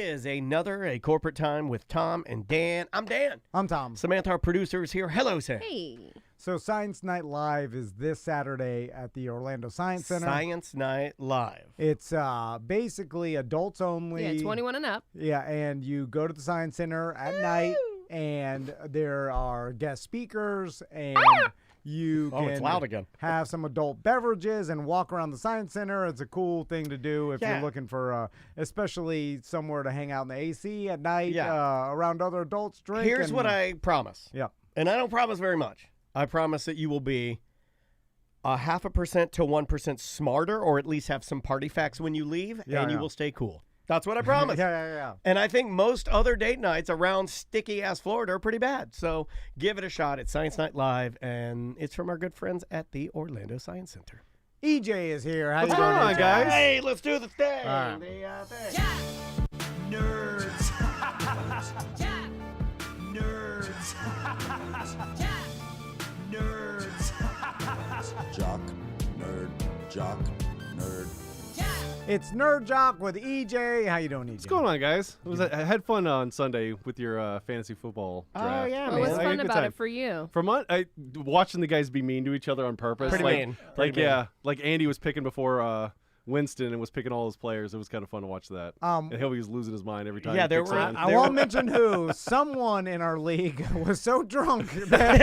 is a corporate time with Tom and Dan. I'm Dan. I'm Tom. Samantha, our producer, is here. Hello, Sam. Hey. So Science Night Live is this Saturday at the Orlando Science Center. Science Night Live. It's basically adults only. Yeah, 21 and up. Yeah, and you go to the Science Center at night, and there are guest speakers, and you Oh, it's loud can again. have some adult beverages and walk around the Science Center. It's a cool thing to do if you're looking for, especially somewhere to hang out in the AC at night around other adults. Drink. Here's what I promise. Yep. And I don't promise very much. I promise that you will be 0.5% to 1% smarter, or at least have some party facts when you leave, and you will stay cool. That's what I promise. Yeah. And I think most other date nights around sticky-ass Florida are pretty bad. So give it a shot at Science Night Live, and it's from our good friends at the Orlando Science Center. EJ is here. How What's you going doing, on, EJ? guys? Hey, let's do the thing. All right. The thing. Nerds. Nerds. Nerds. Jock, nerd, jock, nerd. It's Nerd Jock with EJ. How you doing, EJ? What's going on, guys? I had fun on Sunday with your fantasy football draft. Oh, yeah, What was man. I had a fun good about time. it for you? Watching the guys be mean to each other on purpose. Pretty mean. Like Andy was picking before Winston and was picking all his players. It was kind of fun to watch that. And he was losing his mind every time. Yeah, he there picks were- someone. I won't mention who. Someone in our league was so drunk that,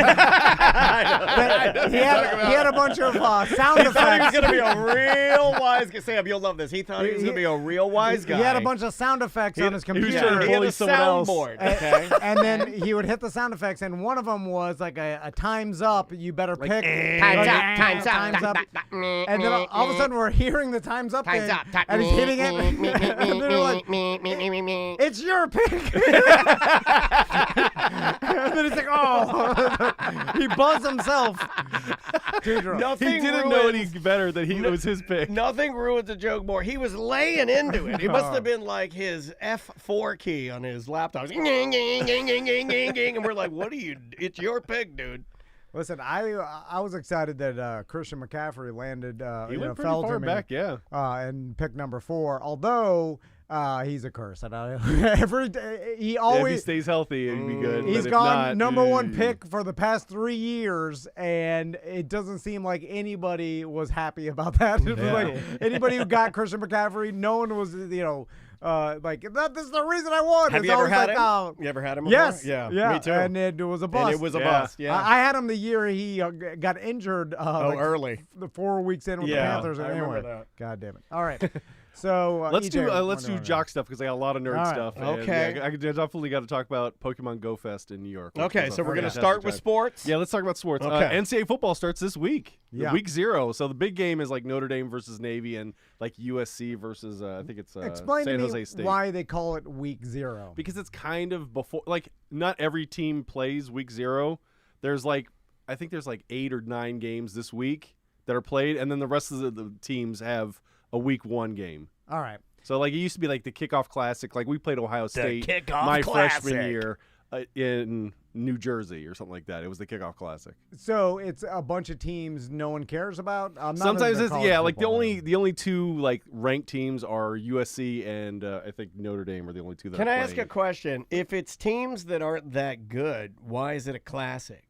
he had a bunch of sound He thought he was effects. going to be a real wise guy. Sam, you'll love this. He thought he was going to be a real wise guy. He had a bunch of sound effects on his he was computer. trying to He had bully a someone else. soundboard, okay? And then he would hit the sound effects, and one of them was like a time's up. You better pick. Time's up, Time's up. And then all of a sudden we're hearing the time's up thing, and he's hitting it. And they're like, it's your pick. And then he's like, oh. He buzzed himself. Too drunk. Nothing He didn't know ruins- any better that it was his pick. Nothing ruins a joke more. He was laying into it. It must have been like his F4 key on his laptop. And we're like, what are you? It's your pick, dude. Listen, I was excited that Christian McCaffrey landed. He went pretty fell to far me, back, yeah. and picked number 4. Although he's a curse. And every day he always if he stays healthy, it'd be good. He's but if gone not, number 1 pick for the past 3 years, and it doesn't seem like anybody was happy about that. It was like anybody who got Christian McCaffrey, no one was, like this is the reason I won. Have It's you ever always had like, him? Oh, You ever had him before? yes, Yeah, yeah, me too. And it was a bust. And it was a Yeah. bust, yeah. I had him the year he got injured. Early. The 4 weeks in with the Panthers. I Anyway, remember that. God damn it. All right. So Let's EJ, do jock stuff because I got a lot of nerd All right. stuff. and, Okay. yeah, I definitely got to talk about Pokemon Go Fest in New York. which Okay, was so a we're going to fantastic start with time. sports. Yeah, let's talk about sports. Okay. NCAA football starts this week. Yeah. Week 0. So the big game is like Notre Dame versus Navy and like USC versus I think it's Explain San to me Jose State. why they call it week 0. Because it's kind of before, like not every team plays week 0. There's like, I think there's like 8 or 9 games this week that are played, and then the rest of the teams have a week 1 game. All right. So like it used to be like the kickoff classic, like we played Ohio State kickoff my classic. freshman year in New Jersey or something like that. It was the kickoff classic. So it's a bunch of teams no one cares about. Not Sometimes into it's college like football. the only 2 like ranked teams are USC and I think Notre Dame are the only 2 that Can are I ask a playing. question? If it's teams that aren't that good, why is it a classic?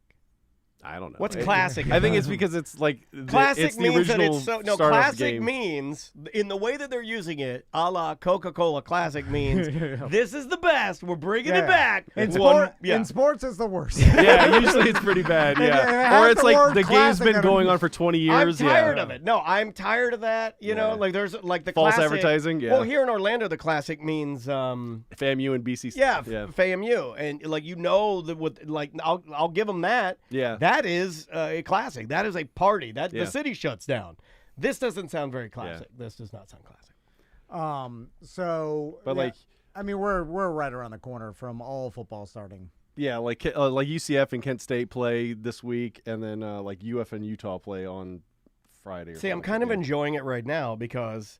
I don't know. What's classic? I think it's because it's like Classic it's the means that original it's so no. start of the Classic game. means in the way that they're using it, a la Coca-Cola Classic means this is the best. We're bringing it back. In, One- yeah. in sports, it's the worst. Yeah, usually it's pretty bad. If it Yeah, has or it's the like word the game's classic been in it. going on for 20 years. I'm tired yeah. of it. No, I'm tired of that. You know, Yeah. like there's like the False classic, advertising, yeah. Well, here in Orlando, the classic means FAMU and BC. yeah, yeah. FAMU, and like that with like I'll give them that. Yeah. That is a classic. That is a party. That Yeah. the city shuts down. This doesn't sound very classic. This does not sound classic. So, But, yeah, like- I mean, we're right around the corner from all football starting. Yeah, like UCF and Kent State play this week, and then like UF and Utah play on Friday. Or See, I'm something. kind of Yeah. enjoying it right now because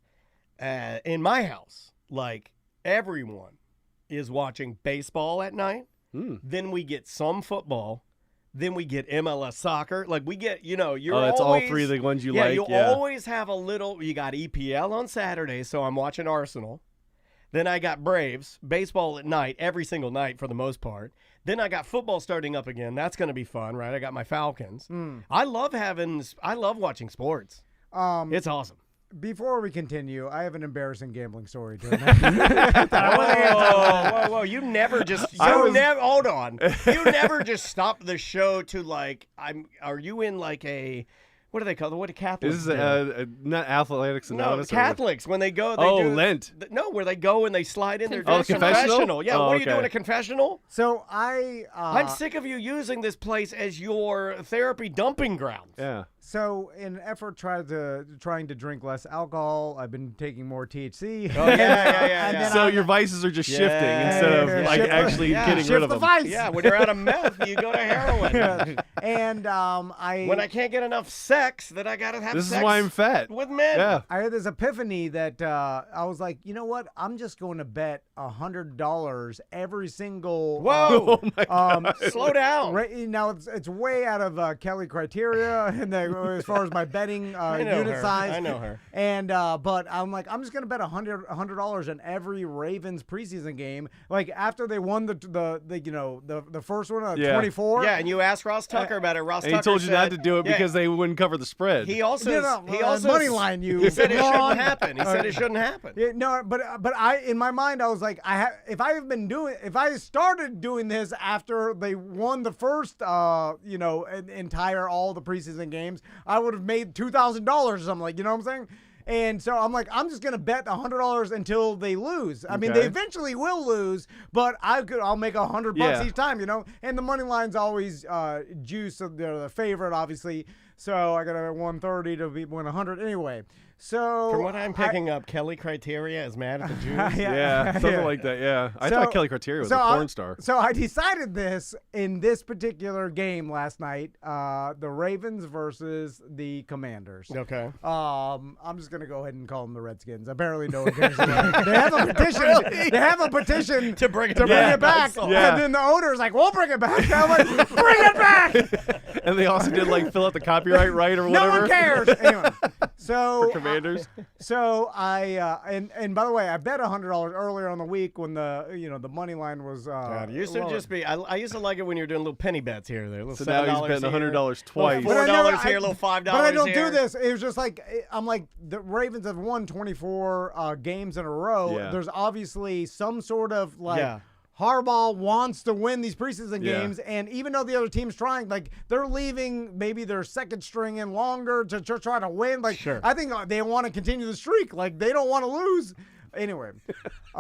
in my house, like everyone is watching baseball at night. Then we get some football. Then we get MLS soccer. Like we get, you're it's always, all 3 of the ones you yeah, like. you Yeah, always have a little. You got EPL on Saturday, so I'm watching Arsenal. Then I got Braves, baseball at night, every single night for the most part. Then I got football starting up again. That's going to be fun, right? I got my Falcons. I love watching sports. It's awesome. Before we continue, I have an embarrassing gambling story. Whoa. You never just, hold on. You never just stop the show to like, are you in like a, what do they call it? What do Catholics This is not Athletics Anonymous. No, Catholics, when they go. Lent. No, where they go and they slide in their confessional? Yeah, what are you doing, a confessional? So I'm sick of you using this place as your therapy dumping ground. Yeah. So in an effort trying to drink less alcohol, I've been taking more THC. Oh, yeah. So your vices are just shifting instead of actually getting rid of them. Vice. Yeah, when you're out of meth, you go to heroin. And when I can't get enough sex, then I gotta have sex. This is why I'm fat. With men. Yeah. I had this epiphany that I was like, you know what? I'm just going to bet $100 every single. Whoa! Oh my God. Slow down. Right now, it's way out of Kelly criteria, and as far as my betting unit size. I know her. And but I'm like, I'm just gonna bet $100 on every Ravens preseason game. Like after they won the first one, 24. Yeah, and you asked Ross Tucker about it. Ross And Tucker he told you said, not to do it because they wouldn't cover the spread. He also money line you. He said it shouldn't happen. He said it shouldn't happen. Yeah, no, but I in my mind I was like, if I started doing this after they won the first entire all the preseason games, I would have made $2,000 or something, like, you know what I'm saying? And so I'm like, I'm just gonna bet $100 until they lose. I mean, they eventually will lose, but I'll make $100 each time, you know. And the money line's always juice. They're the favorite, obviously. So I got a 130 to win 100 anyway. So from what I'm picking up, Kelly Criteria is mad at the Jews. Something like that. Yeah, I thought Kelly Criteria was a porn star. So I decided this in this particular game last night, the Ravens versus the Commanders. Okay. I'm just gonna go ahead and call them the Redskins. Apparently, no one cares. They have a petition. Really? They have a petition to bring it back. And then the owner's like, "We'll bring it back." I'm like, "Bring it back!" And they also did like fill out the copyright right or whatever. No one cares. Anyway, so for Commanders. So I and by the way, I bet $100 earlier on the week when the money line was. God, used to just be. I used to like it when you were doing little penny bets here or there. So now he's betting $100 twice. $4 here, a little $5 But I don't here. do this. It was just like I'm like the Ravens have won 24 games in a row. Yeah. There's obviously some sort of like. Harbaugh wants to win these preseason games, and even though the other team's trying, like they're leaving maybe their second string in longer to try to win. Like I think they want to continue the streak. Like they don't want to lose. Anyway, they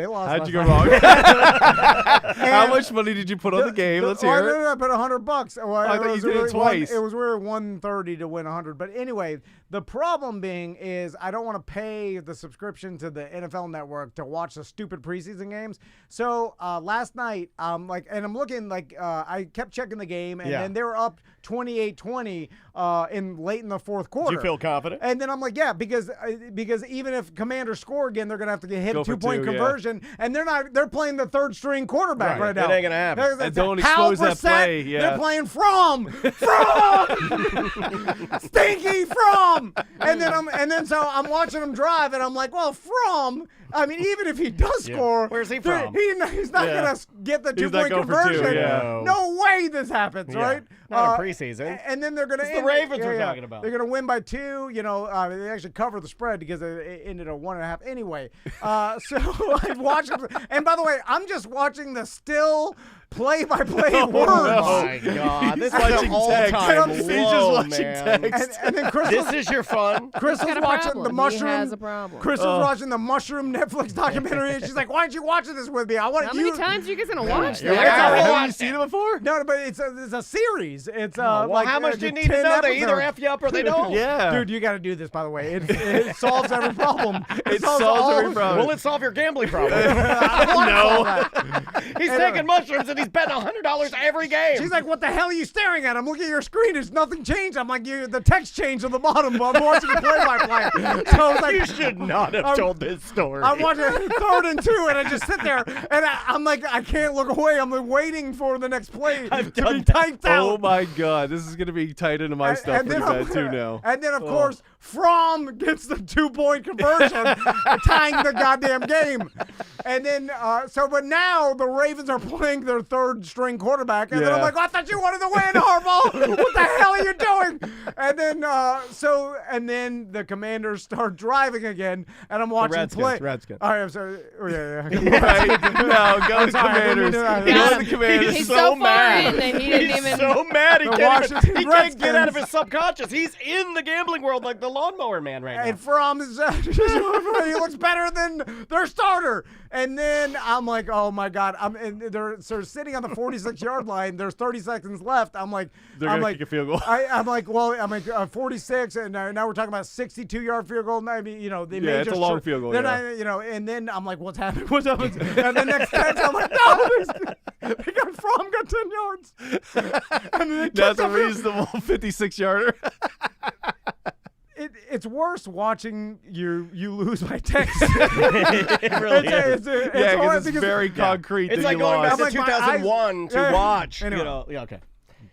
lost. How'd you go wrong? How much money did you put on the game? Let's hear it. I put $100. Well, I thought you did it twice. It was really 130 to win 100. But anyway, the problem being is I don't want to pay the subscription to the NFL Network to watch the stupid preseason games. So last night, I'm looking I kept checking the game, and then they were up 28-20 late in the fourth quarter. Did you feel confident? And then I'm like, yeah, because even if Commanders score again, they're gonna have to hit a 2-point conversion, and they're playing the third string quarterback right now. It ain't gonna happen. And don't expose that play. Yeah. They're playing from Stinky from, and then so I'm watching him drive, and I'm like, well, I mean, even if he does score, where's he from? He's not gonna get the 2-point going for conversion. two, No way this happens, right? Not in preseason. And then they're gonna the Ravens we're talking about. They're gonna win by 2. You know, they actually cover the spread because it ended at 1.5. Anyway, so I watched them. And by the way, I'm just watching the still play-by-play words. Oh my God! This is an all-time low, He's just watching text. And then Chris, this is your fun. Chris was watching the mushroom. He has a problem. Chris was watching the mushroom Netflix documentary, and she's like, "Why aren't you watching this with me? I want How you." many times are you guys gonna watch you're that? like, Have you seen it before? No, but it's a series. It's Well, how much do you need to know? They either F you up or they don't. Yeah. Dude, you got to do this, by the way. It solves every problem. It solves every problem. Will it solve your gambling problem? No. He's taking mushrooms and he's betting $100 every game. She's like, what the hell are you staring at? I'm looking at your screen. There's nothing changed. I'm like, the text changed on the bottom. I'm watching the play-by-play. So I was like, you should not have told this story. I'm watching 3rd and 2, and I just sit there, and I'm like, I can't look away. I'm like waiting for the next play to be typed out. Oh my God, this is gonna be tight into my stuff pretty bad too now. And then of course Fromm gets the 2-point conversion, tying the goddamn game. And then, but now the Ravens are playing their third string quarterback. And then I'm like, I thought you wanted to win, Harbaugh. What the hell are you doing? And then, and then the Commanders start driving again. And I'm watching play. Redskins. All right, I'm sorry. Oh, yeah. Right. No, go to the Commanders. Go to the Commanders. He's so mad. far in that he didn't even. So mad he Washington can't Redskins. get out of his subconscious. He's in the gambling world like the lawnmower man right now. And Fromm is he looks better than their starter. And then I'm like, oh my God. They're sitting on the 46-yard line. There's 30 seconds left. I'm like, They're going to kick a field goal. I'm like, 46, and now we're talking about 62-yard field goal. I mean, they made it's a long field goal. And then I'm like, what's happening? What's happening? And the next catch, I'm like, no, Fromm got 10 yards. And then That's a reasonable 56-yarder. It's worse watching you lose by text. It really is. Because it's very concrete. It's that like you going lost. back to 2001 to watch. Anyway. Okay.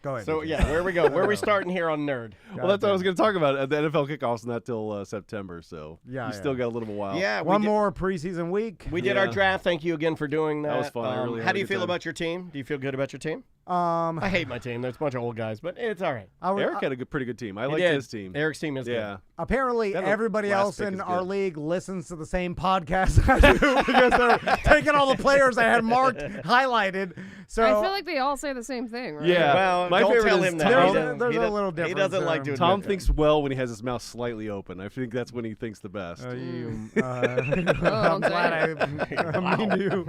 Go ahead. So where we go? Where are we starting here on Nerd? Well, that's what I was going to talk about. The NFL kickoff's not till September, so Yeah, you still got a little while. Yeah, One more preseason week. We did our draft. Thank you again for doing that. That was fun. I really had how a do you good feel time. about your team? Do you feel good about your team? I I hate my team. There's a bunch of old guys, but it's all right. Eric had a pretty good team. I liked did. his team. Eric's team is Yeah. Apparently, That everybody last else pick in is our good. league listens to the same podcast I do because they're taking all the players I had marked, highlighted. So I feel like they all say the same thing, right? Yeah. Well, My don't favorite tell is him Tom. that. There's He a does- little He difference doesn't like to there. admit Tom it. thinks well when he has his mouth slightly open. I think that's when he thinks the best. I'm Oh, glad I'm mean to you.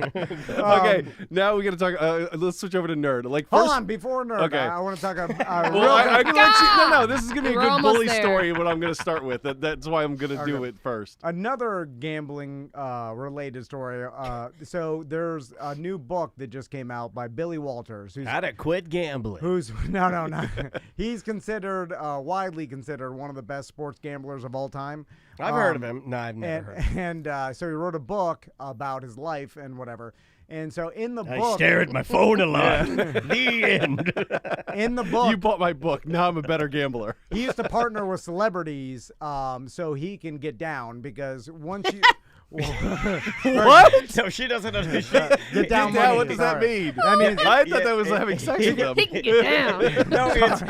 Okay, now we got to talk. Let's switch over to nerd. Like Hold first, on, before nerd, Okay. I want to talk about well, I can let you. No, this is gonna be a We're good almost bully there. story. What I'm gonna start with. That's why I'm gonna do it first. another gambling related story. So there's a new book that just came out by Billy Walters, How to quit gambling. who's no. He's considered widely considered one of the best sports gamblers of all time. I've heard of him. No, I've never heard. And so he wrote a book about his life and whatever. And so in the I book, stare at my phone a lot. The end. in the book, You bought my book. Now I'm a better gambler. he used to partner with celebrities so he can get down because once you What? No, she doesn't understand. get down Yeah, money. what does that Sorry. mean? I mean, I thought that was having sex with them. He can get down. No, it's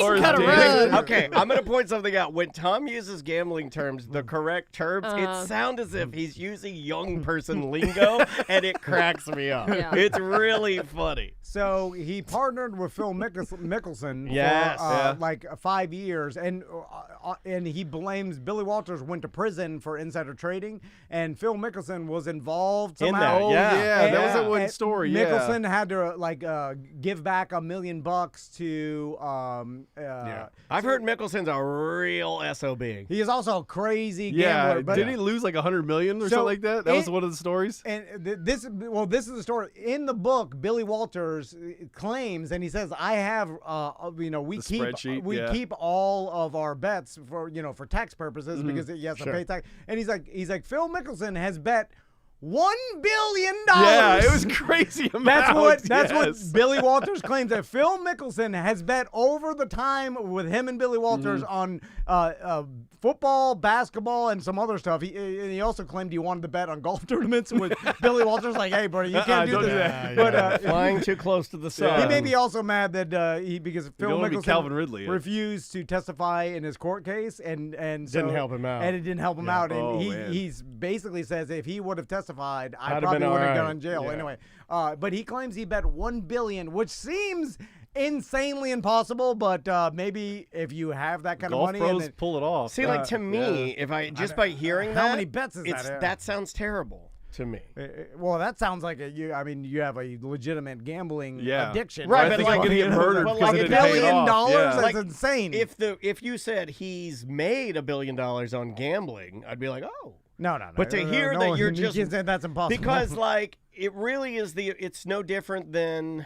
Or cut a his rug. dick. okay. I'm gonna point something out. When Tom uses gambling terms, the correct terms, it sounds as if he's using young person lingo, and it cracks me up. Yeah. It's really funny. So he partnered with Phil Mickelson Yes. for like 5 years, and he blames Billy Walters went to prison for insider trading, and Phil Mickelson was involved In somehow. that, Oh yeah. yeah, that was And- a one and story. Mickelson had to give back $1 million to. I've heard Mickelson's a real SOB. He is also a crazy Yeah, gambler. But did he lose like $100 million or So something like that? That was it- one of the stories. And this is the story in the book. Billy Walters claims, and he says, "I have, we The keep spreadsheet, yeah. keep all of our bets for for tax purposes Mm-hmm. because he has to Sure. pay tax." And he's like, Phil Mickelson has bet $1 billion. Yeah, it was crazy amount. That's what yes. Billy Walters claims, that Phil Mickelson has bet over the time with him and Billy Walters Mm-hmm. on football, basketball, and some other stuff. He also claimed he wanted to bet on golf tournaments with Billy Walters. Like, hey, buddy, you can't do don't this. do that. But Flying too close to the sun. he may be also mad that because Phil don't wanna be Mickelson Calvin Ridley. refused to testify in his court case, and so, Didn't help him out. and it didn't help him out. And Oh, he man. he's basically says if he would have testified, I I'd have probably been would have all gone right. in jail Yeah. anyway. But he claims he bet $1 billion, which seems insanely impossible. But maybe if you have that kind Golf of money, and pros then, pull it off. See, like to me, if I just by hearing that, how many bets is it's, that? Yeah. that sounds terrible to me. well, that sounds like you have a legitimate gambling Yeah. addiction. Right, I but think like- I'm gonna get murdered but because like it $1 didn't pay it $1 billion off. Yeah. that's Like, insane. If you said he's made $1 billion on gambling, I'd be like, oh. no. But to hear no, that you're you just can't say that's impossible because like it really is it's no different than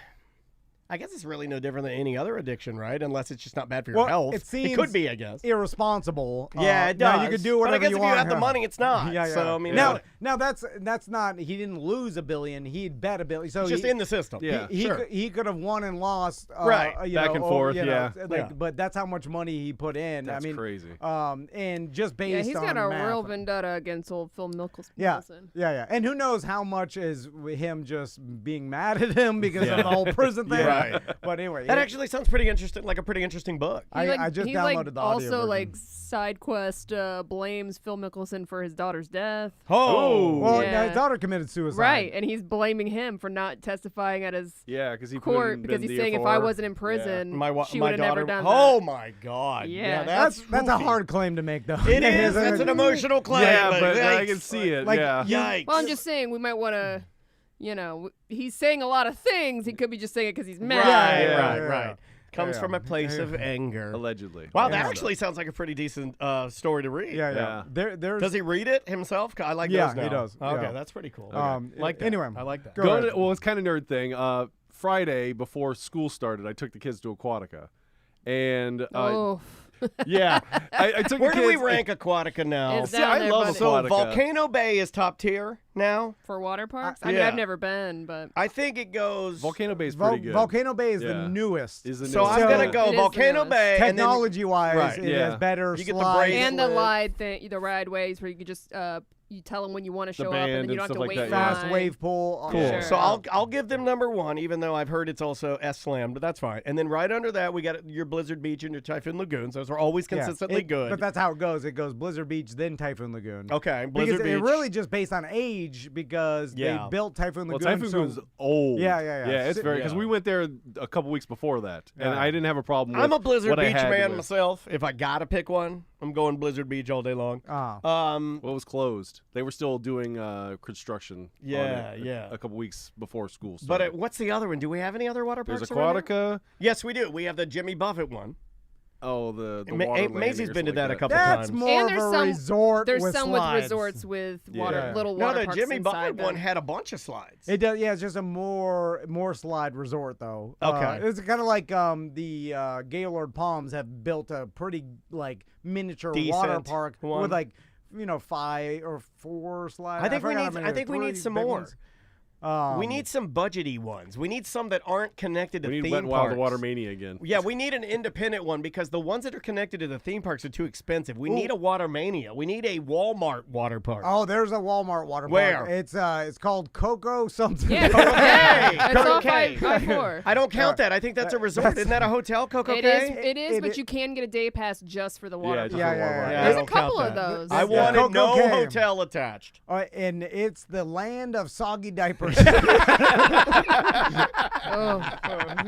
I guess it's really no different than any other addiction, right? Unless it's just not bad for your Well, health. it seems could be, I guess. irresponsible. Yeah, it does. Now you could do whatever but I guess you if want. you have the money, it's not. Yeah, yeah. So I mean, now that's not. He didn't lose $1 billion. He bet $1 billion. So it's just in the system. Yeah. He could have won and lost. Right. Back and forth, But that's how much money he put in. That's I mean, crazy. And just based Yeah, he's on got a math. real vendetta against old Phil Mickelson. Yeah. And who knows how much is him just being mad at him because of the whole prison thing. Right. But anyway. That actually sounds pretty interesting, like a pretty interesting book. I just he downloaded the audio also version. side quest blames Phil Mickelson for his daughter's death. Oh. Well, Yeah. his daughter committed suicide. Right, and he's blaming him for not testifying at his Yeah, because he court put because in he's the saying if DFR. I wasn't in prison, she my would have daughter. never done Oh that. my God. Yeah. That's a spooky. hard claim to make, though. It is. That's an emotional claim. Yeah, but I yikes. can see it. Like, yeah. Yikes. Well, I'm just saying we might want to, he's saying a lot of things. He could be just saying it because he's mad. Right, Yeah, right, yeah. right. Comes Yeah. from a place of anger. Allegedly. Wow, that Yeah. actually sounds like a pretty decent story to read. Yeah. There's. Does he read it himself? I like Yeah, those now. he does. Okay, Yeah. that's pretty cool. Like that. anyway, I like that. go ahead. Well, it's kind of nerd thing. Friday before school started, I took the kids to Aquatica, and Oh, yeah, I took Where the do we kids. rank Aquatica now? It's See, down I there, love buddy. So Aquatica. Volcano Bay is top tier now. for water parks? I mean, yeah. I've never been, but I think it goes. Volcano Bay is pretty good. Volcano Bay is Yeah. the newest. Is the So newest. I'm gonna It go is Volcano the newest. Bay, and then Technology-wise, Right, it yeah. has better You get the slides. bracelet. and the ride ways where you could just you tell them when you want to show up, band and then and you don't have stuff to like wait that, in yeah. fast line. wave pool. Cool. Sure. So I'll give them number one, even though I've heard it's also S-slammed, but that's fine. And then right under that, we got your Blizzard Beach and your Typhoon Lagoons. Those are always Yeah. consistently good. But that's how it goes. It goes Blizzard Beach, then Typhoon Lagoon. Okay, Because Blizzard Beach. it really just based on age because Yeah. they built Typhoon Well, Lagoon. Typhoon so Lagoon's old. Yeah. Yeah, it's very because Yeah. we went there a couple weeks before that, and Yeah. I didn't have a problem. I'm with a Blizzard what I Beach had man with. myself. If I gotta pick one, I'm going Blizzard Beach all day long. Well, it was closed. They were still doing construction. Yeah, on it yeah. A couple weeks before school But started. what's the other one? Do we have any other water There's parks? around here? Aquatica. Yes, we do. We have the Jimmy Buffett one. Oh, the Ma- water landing Maisie's or been to something that a like couple That's times. more And of there's a some- resort There's with some slides. with resorts with Yeah. little No, water the parks Jimmy inside Buffett them. one had a bunch of slides. It does, yeah. It's just a more slide resort though. Okay. It's kind of like the Gaylord Palms have built a pretty like miniature water Decent park one. with like 5 or 4 slides. I think we forgot how need. many, I think we 3 need some big more. ones. We need some budgety ones. We need some that aren't connected to We need theme Wet n Wild parks. the Water Mania again. Yeah, we need an independent one because the ones that are connected to the theme parks are too expensive. We need a Water Mania. We need a Walmart water park. Oh, there's a Walmart water Where? park. It's called Coco something. Yeah, Hey, it's all okay. 5-4. I don't count that. I think that's a resort. Isn't that a hotel, Coco It Cay? is. It is, It but is- you can get a day pass just for the water. just park. the water. Yeah, I There's a don't count couple of that. those. I Yeah. wanted Coco no Cay. hotel attached. And it's the land of soggy diapers. Oh.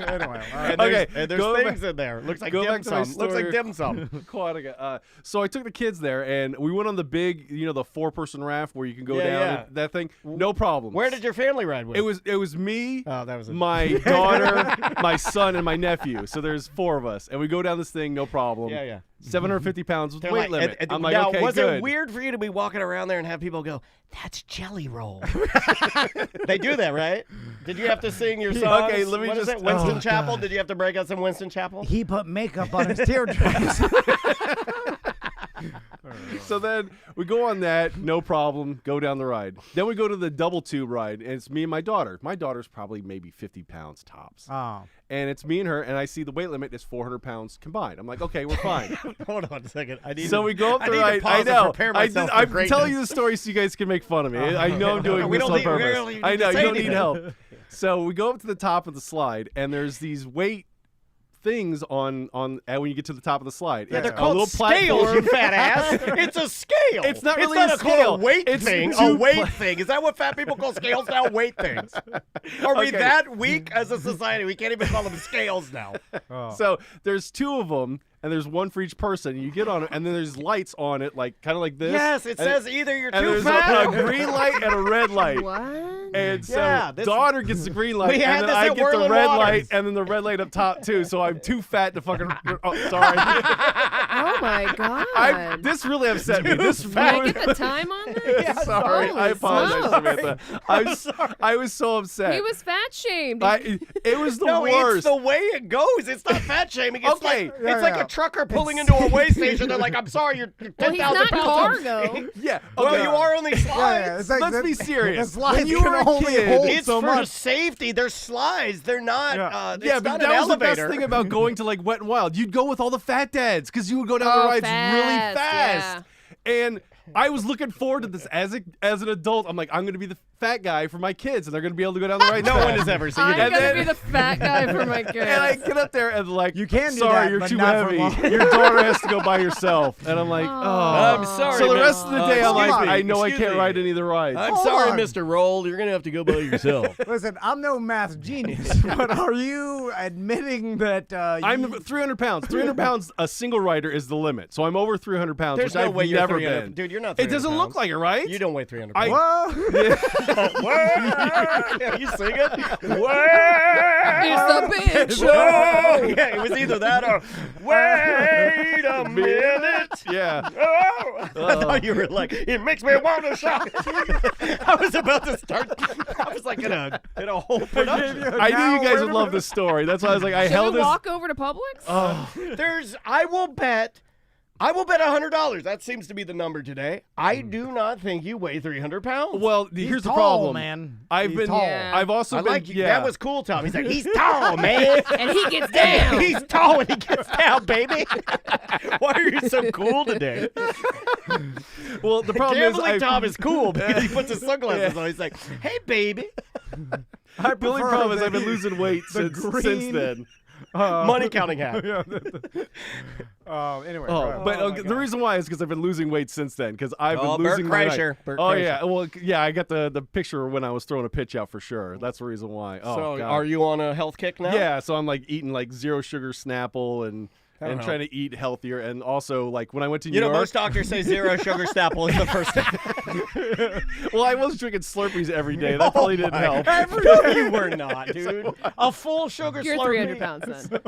Anyway, And Okay, there's go things back- in there. Looks like go dim back to my sum. Looks like story. dim sum. Aquatica. So I took the kids there, and we went on the big, the 4-person raft where you can go Yeah, down yeah. that thing. No problem. Where did your family ride with? It was me, Oh, that was it. my daughter, my son, and my nephew. So there's 4 of us, and we go down this thing, no problem. Yeah, yeah. 750 pounds with They're weight like- limit. and- I'm like, now, okay, was good. it weird for you to be walking around there and have people go, "That's Jelly Roll"? They do that, right? Did you have to sing your songs? Okay, let me What is just- it? Winston oh, Chapel. God. Did you have to break out some Winston Chapel? he put makeup on his teardrops. So then we go on that, no problem, go down the ride. Then we go to the double tube ride, and it's me and my daughter. My daughter's probably maybe 50 pounds tops. Oh. And it's me and her, and I see the weight limit is 400 pounds combined. I'm like, okay, we're fine. Hold on a second. I need So to, we go up I the need ride. To pause I and know. prepare myself for I'm greatness. telling you the story so you guys can make fun of me. I know I'm doing We this don't on need- purpose. we don't need I to know say you don't need anything. help. So we go up to the top of the slide, and there's these weight things on when you get to the top of the slide. Yeah, It's they're a little called scales, platform. you fat ass. It's a scale. It's not really it's not a called scale. a weight It's thing. A two weight thing. Is that what fat people call scales now? Weight things. Are we Okay. that weak as a society? We can't even call them scales now. So there's 2 of them, and there's one for each person. You get on it, and then there's lights on it, like kind of like this. Yes, it And- says either you're and too there's fat. a green light and a red light. What? And so Yeah, this- daughter gets the green light, We had and then this I at get the Whirling red Waters. light, and then the red light up top too. So I'm too fat to fucking. Oh, sorry. Oh my god. This really upset me. This Can I ruined. get the time on this? Sorry, Holy I apologize, smokes. Samantha. I was so upset. He was fat shamed. It was the No, worst. it's the way it goes. It's not fat shaming. It's Okay. like it's like a trucker pulling into a way station. They're like, "I'm sorry, you're Well, he's 10,000 not pounds." cargo. Yeah. Well, Okay. you are only slides. It's like Let's be the serious. slides When you can were a only kid, hold It's so for much. safety. They're slides. They're not. Yeah. It's Yeah, not but an that was the elevator. best thing about going to like Wet and Wild. You'd go with all the fat dads because you would go down the Oh, rides really fast, fast. And I was looking forward to this as an adult. I'm like, I'm going to be the fat guy for my kids, and they're going to be able to go down the rides. No fast. one has ever seen I'm you. And gonna then- be the fat guy for my kids. And I get up there and like, You can do sorry, that, you're but too not for heavy. long. Your daughter has to go by herself. And I'm like, oh. I'm sorry. So the miss- rest of the day, I'm excuse like, me, I know I excuse can't me. ride any of the rides. I'm Hold sorry, on. Mr. Roll. You're gonna have to go by yourself. Listen, I'm no math genius, but are you admitting that I'm 300 pounds. 300 pounds, a single rider is the limit. So I'm over 300 pounds, There's which no I've way you're never 300. been. Dude, you're not. It doesn't look like it, right? You don't weigh 300 I- pounds. Whoa. You sing it? It's the big show. Yeah, it was either that or wait a minute. Yeah. Oh, I thought you were like, it makes me want to shout. I was about to start. I was like in a whole production. I knew you guys would love this story. That's why I was like, I Should held we this. walk over to Publix? There's, I will bet $100. That seems to be the number today. I do not think you weigh 300 pounds. Well, here's the tall, problem, man. I've He's been. tall. Yeah. I've also I been. like you. Yeah. That was cool, Tom. He's like, he's tall, man. And he gets down. He's tall and he gets down, baby. Why are you so cool today? Well, the problem is, Gambling Tom is cool because he puts his sunglasses on. He's like, hey, baby. the only prefer problem is the- I've been losing weight since green- then. Money counting hat. Anyway. Oh, but the reason why is because I've been losing weight since then. Because I've been Oh, losing Bert my Kreischer. Bert Oh Kreischer. yeah, well yeah, I got the picture when I was throwing a pitch out for sure. That's the reason why. Oh, So God. are you on a health kick now? Yeah, so I'm like eating like 0 sugar Snapple and That'll trying to eat healthier, and also like when I went to New You know, York. most doctors say 0 sugar Snapple is the first step. Well, I was drinking Slurpees every day. That probably didn't help. No, you were not, dude. A full sugar You're Slurpee. 300 pounds then.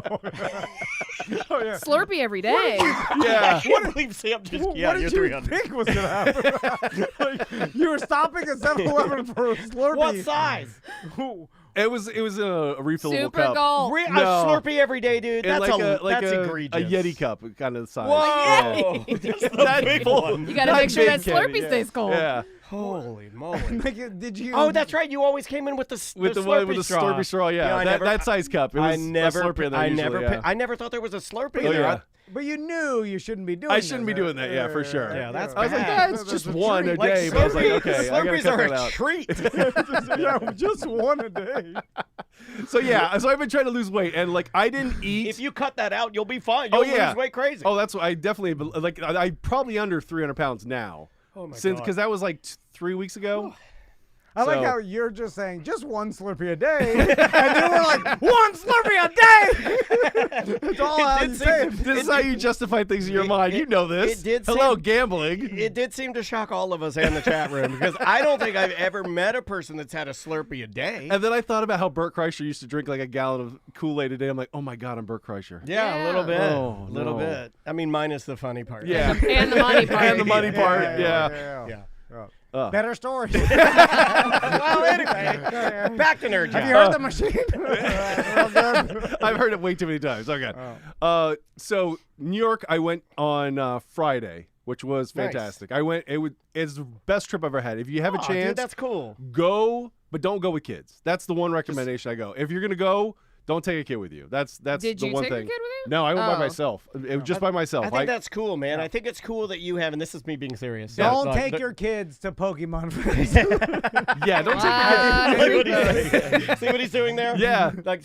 Oh, yeah. Slurpee every day. Yeah. I can't believe Sam just, What yeah, did you're you 300. think was going to happen? Like, you were stopping at 7-Eleven for a Slurpee. What size? It was a refillable Super cup. Gold. A No. Slurpee every day, dude. And That's like that's a egregious. Yeti cup, kind of the size. Whoa! Yeah. That's the That big full. one. You got to Not make sure that big candy, Slurpee yeah. stays cold. Yeah. Holy moly. Did you? Oh, that's right. You always came in with the With the Slurpee one with the straw. Slurpee straw, yeah. I that, never- that size cup. It was I never, a Slurpee in there I usually, never, yeah. I never thought there was a Slurpee Oh, there. yeah. But you knew you shouldn't be doing I shouldn't be that. doing that, yeah, for sure. Yeah, that's I was like, bad. that's just That's a one a treat. day, but I was like, okay, I gotta Slurpees cut are that a out. treat. Yeah, just one a day. So yeah, so I've been trying to lose weight, and like I didn't eat. If you cut that out, you'll be fine. Oh, You'll yeah. lose weight crazy. Oh, that's what I definitely like. I'm probably under 300 pounds now. Oh, my Since God. because that was like 3 weeks ago. I like So- how you're just saying just one Slurpee a day, and then we're like, one Slurpee a day. That's all I'm did saying. seem- This is how you justify things in your mind. You know this. it did Hello, seem- gambling. It did seem to shock all of us and the chat room because I don't think I've ever met a person that's had a Slurpee a day. And then I thought about how Bert Kreischer used to drink like a gallon of Kool-Aid a day. I'm like, oh my God, I'm Bert Kreischer. Yeah, a little bit. Oh, a little no. bit. I mean, minus the funny part. Yeah. And the money part. And the money part. Yeah. Better story. Well, anyway, back to nerd. Have you Job. heard the machine? I've heard it way too many times. Okay. So New York, I went on Friday, which was Nice. fantastic. I went. It's the best trip I've ever had. If you have a Aw, chance, dude, that's cool. go, but don't go with kids. That's the one recommendation I go. If you're gonna go, don't take a kid with you. That's Did the you one take a thing. kid with you? No, I went by Oh. myself. It was just by myself. I think that's cool, man. I think it's cool that you have, and this is me being serious. Don't Like, take but- your kids to Pokemon Friends. yeah. Don't Wow. Look what he's doing. See what he's doing there? Yeah. Like,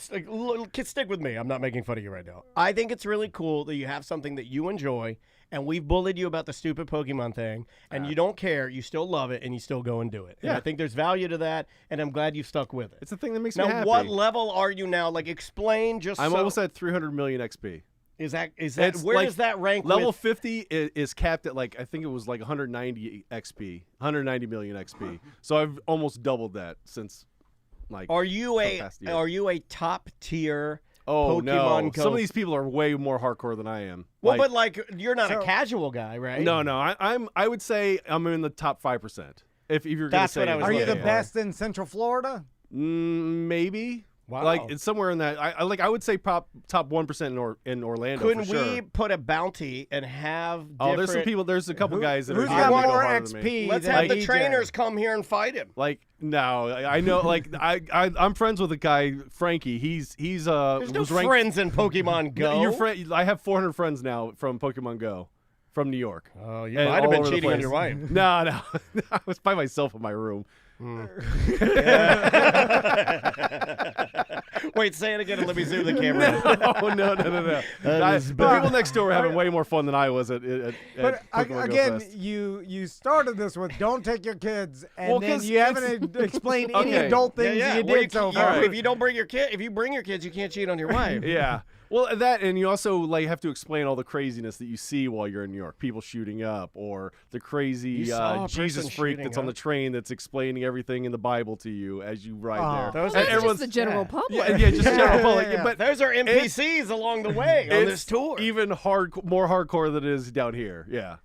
kid, stick with me. I'm not making fun of you right now. I think it's really cool that you have something that you enjoy, and we've bullied you about the stupid Pokemon thing, and you don't care. You still love it, and you still go and do it. And Yeah. I think there's value to that, and I'm glad you stuck with it. It's the thing that makes me Now, happy. what level are you now? Like, explain just I'm so. almost at 300 million XP. Is that It's where like does that rank? Level with, 50 is capped at like I think it was like 190 XP, 190 million XP. So I've almost doubled that since like. Are you past year. a top tier Oh Pokemon no! Go. Some of these people are way more hardcore than I am. Well, but you're not a So- casual guy, right? No. I would say I'm in the top 5%. If you're gonna That's say what I it. was Are you the looking best in Central Florida? Maybe. Wow. Like it's somewhere in that. I would say top 1% in Orlando. Couldn't for sure. we put a bounty and have Oh, there's some different- people. There's a couple guys that Who's are got even more harder than me. XP? Let's than have the DJ? trainers come here and fight him. Like no, I know. Like I'm friends with a guy, Frankie. He's There's no was ranked. friends in Pokemon Go. Your friend. I have 400 friends now from Pokemon Go, from New York. Oh, you And might have all been over the cheating on place. your wife. No. I was by myself in my room. Wait, say it again and let me zoom the camera. Oh no. The people next door were having way more fun than I was at But Pokemon Go again, Fest. you started this with don't take your kids, and Well, then 'cause you haven't explained any Okay. adult things you Well, did so you- far. If you don't bring your kid, if you bring your kids, you can't cheat on your wife. Yeah. Well, that, and you also like have to explain all the craziness that you see while you're in New York. People shooting up, or the crazy You saw a Jesus person freak shooting that's on the up. train that's explaining everything in the Bible to you as you ride Oh. there. Those And are That's everyone's just the general public. yeah, just general public. yeah. But Those are NPCs along the way on this it's tour. even more hardcore than it is down here. Yeah.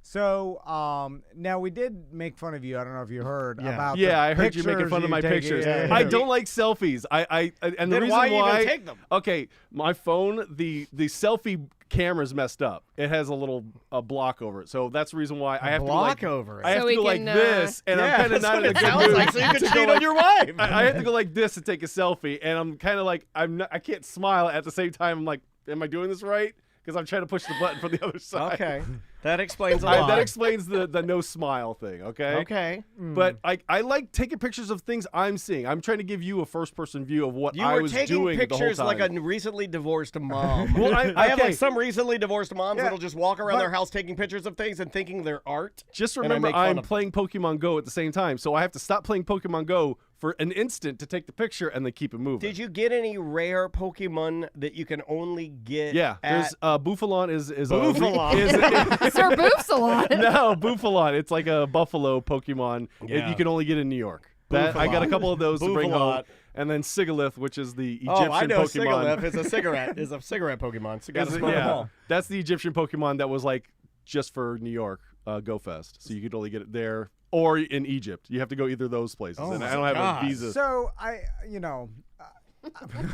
So now we did make fun of you. I don't know if you heard about. Yeah, the I heard you making pictures fun of my take. pictures. Yeah, I yeah. don't like selfies. And the Then reason why even take them? Okay, my phone, the selfie camera's messed up. It has a block over it, so that's the reason why I have block to go over it. I have So to go we like can, this, and I'm Yeah, kind of that's not what in a it good sounds mood. like, so you to can go cheat like- on your wife. I have to go like this to take a selfie, and I'm kind of like I can't smile at the same time. I'm like, am I doing this right? Because I'm trying to push the button from the other side. Okay, that explains a lot. That explains the no smile thing. Okay. Okay, But I like taking pictures of things I'm seeing. I'm trying to give you a first person view of what you I were was taking doing the whole pictures time. like a recently divorced mom. Well, I have okay. like some recently divorced moms Yeah, that'll just walk around but- their house taking pictures of things and thinking they're art. Just and I remember, make fun I'm of them. playing Pokemon Go at the same time, so I have to stop playing Pokemon Go for an instant to take the picture and then keep it moving. Did you get any rare Pokemon that you can only get? Yeah, there's at Bufalon is Bufalon. Sir Boofsalon. no, Bufalon. It's like a buffalo Pokemon. Yeah. You can only get in New York. I got a couple of those to bring home. Bufalon. And then Sigalith, which is the Egyptian Oh, I know Pokemon. Sigalith is a cigarette. Is a cigarette Pokemon. So got to Is it- smoke them yeah, all. that's the Egyptian Pokemon that was like just for New York Go Fest. So you could only get it there or in Egypt. You have to go either of those places. Oh and I my don't have God. a visa. So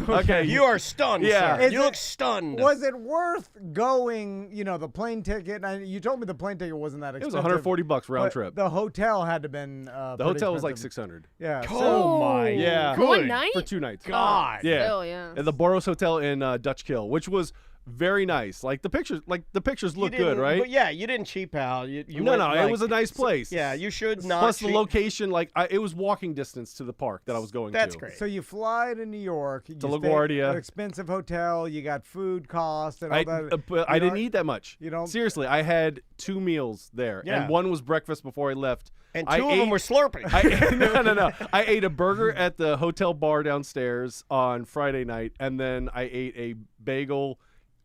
Okay, You are stunned, Yeah. sir. Is You it- look stunned. was it worth going? The plane ticket. You told me the plane ticket wasn't that it was expensive. $140 round but trip. The hotel had to have been. The hotel was like $600 Yeah. Oh my Yeah. For one good night? for 2 nights. God. Yeah. Still, yeah. At the Boros Hotel in Dutch Kill, which was very nice. Like the pictures You look good, didn't- right? But yeah, you didn't cheap out. You No, went, no, like, it was a nice place. Yeah, you should not. Plus the cheap- location, it was walking distance to the park that I was going to. That's great. So you fly to New York. You stay LaGuardia. at an expensive hotel. You got food cost and all I, that. but I You didn't know- eat that much. you don't- Seriously, I had 2 meals there, Yeah. and one was breakfast before I left. And I two of them ate- were Slurpee. No. I ate a burger at the hotel bar downstairs on Friday night, and then I ate a bagel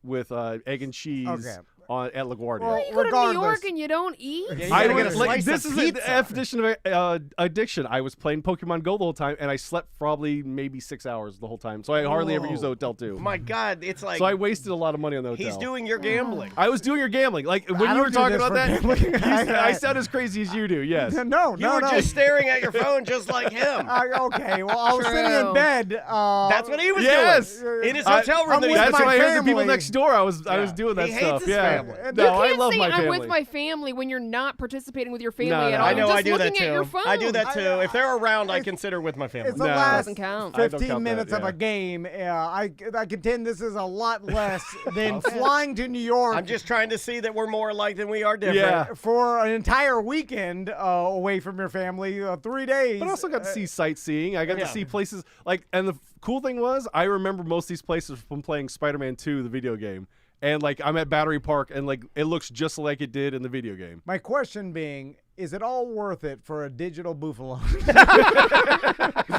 with egg and cheese Okay. at LaGuardia. Well, You go to New regardless. York and you don't eat? Yeah, you I gotta get was a like, slice this of is the pizza. definition of addiction. I was playing Pokemon Go the whole time, and I slept probably maybe 6 hours the whole time. So I hardly ever used the hotel too. My God, it's like So I wasted a lot of money on the hotel. he's doing your gambling. I was doing your gambling. Like when I you don't were do talking this about for that, gambling. I sound as crazy as you do. Yes. No, You were just staring at your phone just like him. Okay, well, I was sitting in True. bed. That's what he was Yes. doing in his I- hotel room. I'm that with he's That's my what I heard the people family. next door. I was Yeah. doing that He hates stuff. his yeah. family. No, You I can't love say my I'm family. with my family when you're not participating with your family No, at no, all. I You're know just I do looking that at your too. phone. I do that too. If they're around, I consider with my family. It's the No. last Doesn't count. I don't 15 count that, minutes of yeah. a game. I contend this is a lot less than flying to New York I'm just trying to see that we're more alike than we are different. Yeah. for an entire weekend away from your family, 3 days. But I also got to see sightseeing. I got Yeah. to see places and the cool thing was I remember most of these places from playing Spider-Man 2, the video game. And I'm at Battery Park, and it looks just like it did in the video game. My question being, is it all worth it for a digital buffalo? You know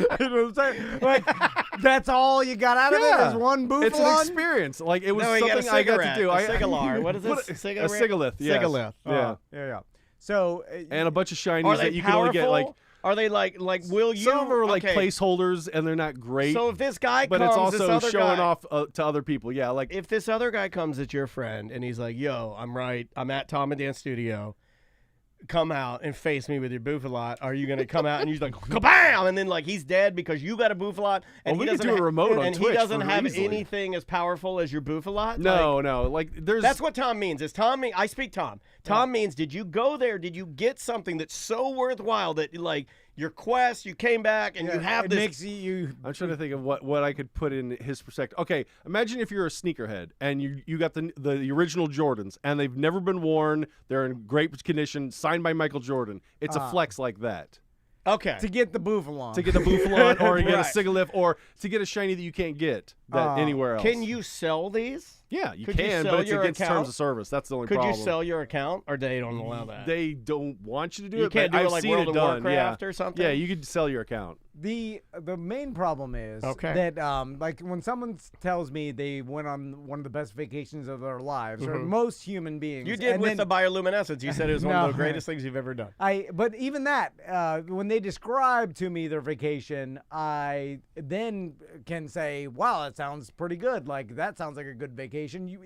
what I'm saying? Like, that's all you got out of it is one buffalo? It's an experience. It was No, he got a something I got to cigarette, do. a cigalar. What is this? A Cigarette? Sigalith. Yes. Sigalith. Yeah. Yeah. So, And a bunch of Are shinies they that you can only get powerful? Are they like will you? Some of them are like okay. placeholders, and they're not great. So if this guy but comes, it's this also other showing guy, off to other people. Yeah, like if this other guy comes that's your friend and he's like, "Yo, I'm right. I'm at Tom and Dan's studio. Come out and face me with your bouffalat." Are you gonna come out and you're like, kabam, and then like he's dead because you got a bouffalat and we he could doesn't do a remote on and Twitch he doesn't for have easily. anything as powerful as your bouffalat? no, like there's. That's what Tom means. Is Tom mean? I speak Tom. Tom means, did you go there? Did you get something that's so worthwhile that like your quest? You came back and you have it this. makes you. I'm trying to think of what I could put in his perspective. Okay, imagine if you're a sneakerhead and you got the original Jordans and they've never been worn. They're in great condition, signed by Michael Jordan. It's a flex like that. Okay. To get the Bouffalon. To get the Bouffalon or to get a Right. Sigalith or to get a shiny that you can't get that anywhere else. Can you sell these? Yeah, you Could you can, sell but it's your against account? terms of service. That's the only Could problem. you sell your account, or they don't allow that? They don't want you to do You it. can't but do it I've like seen World it of done. Warcraft yeah. or something? Yeah, you could sell your account. The main problem is that like when someone tells me they went on one of the best vacations of their lives, or most human beings, You did and with then, the bioluminescence. You said it was one of No. the greatest things you've ever done. But even that, when they describe to me their vacation, I then can say, "Wow, that sounds pretty good. Like that sounds like a good vacation."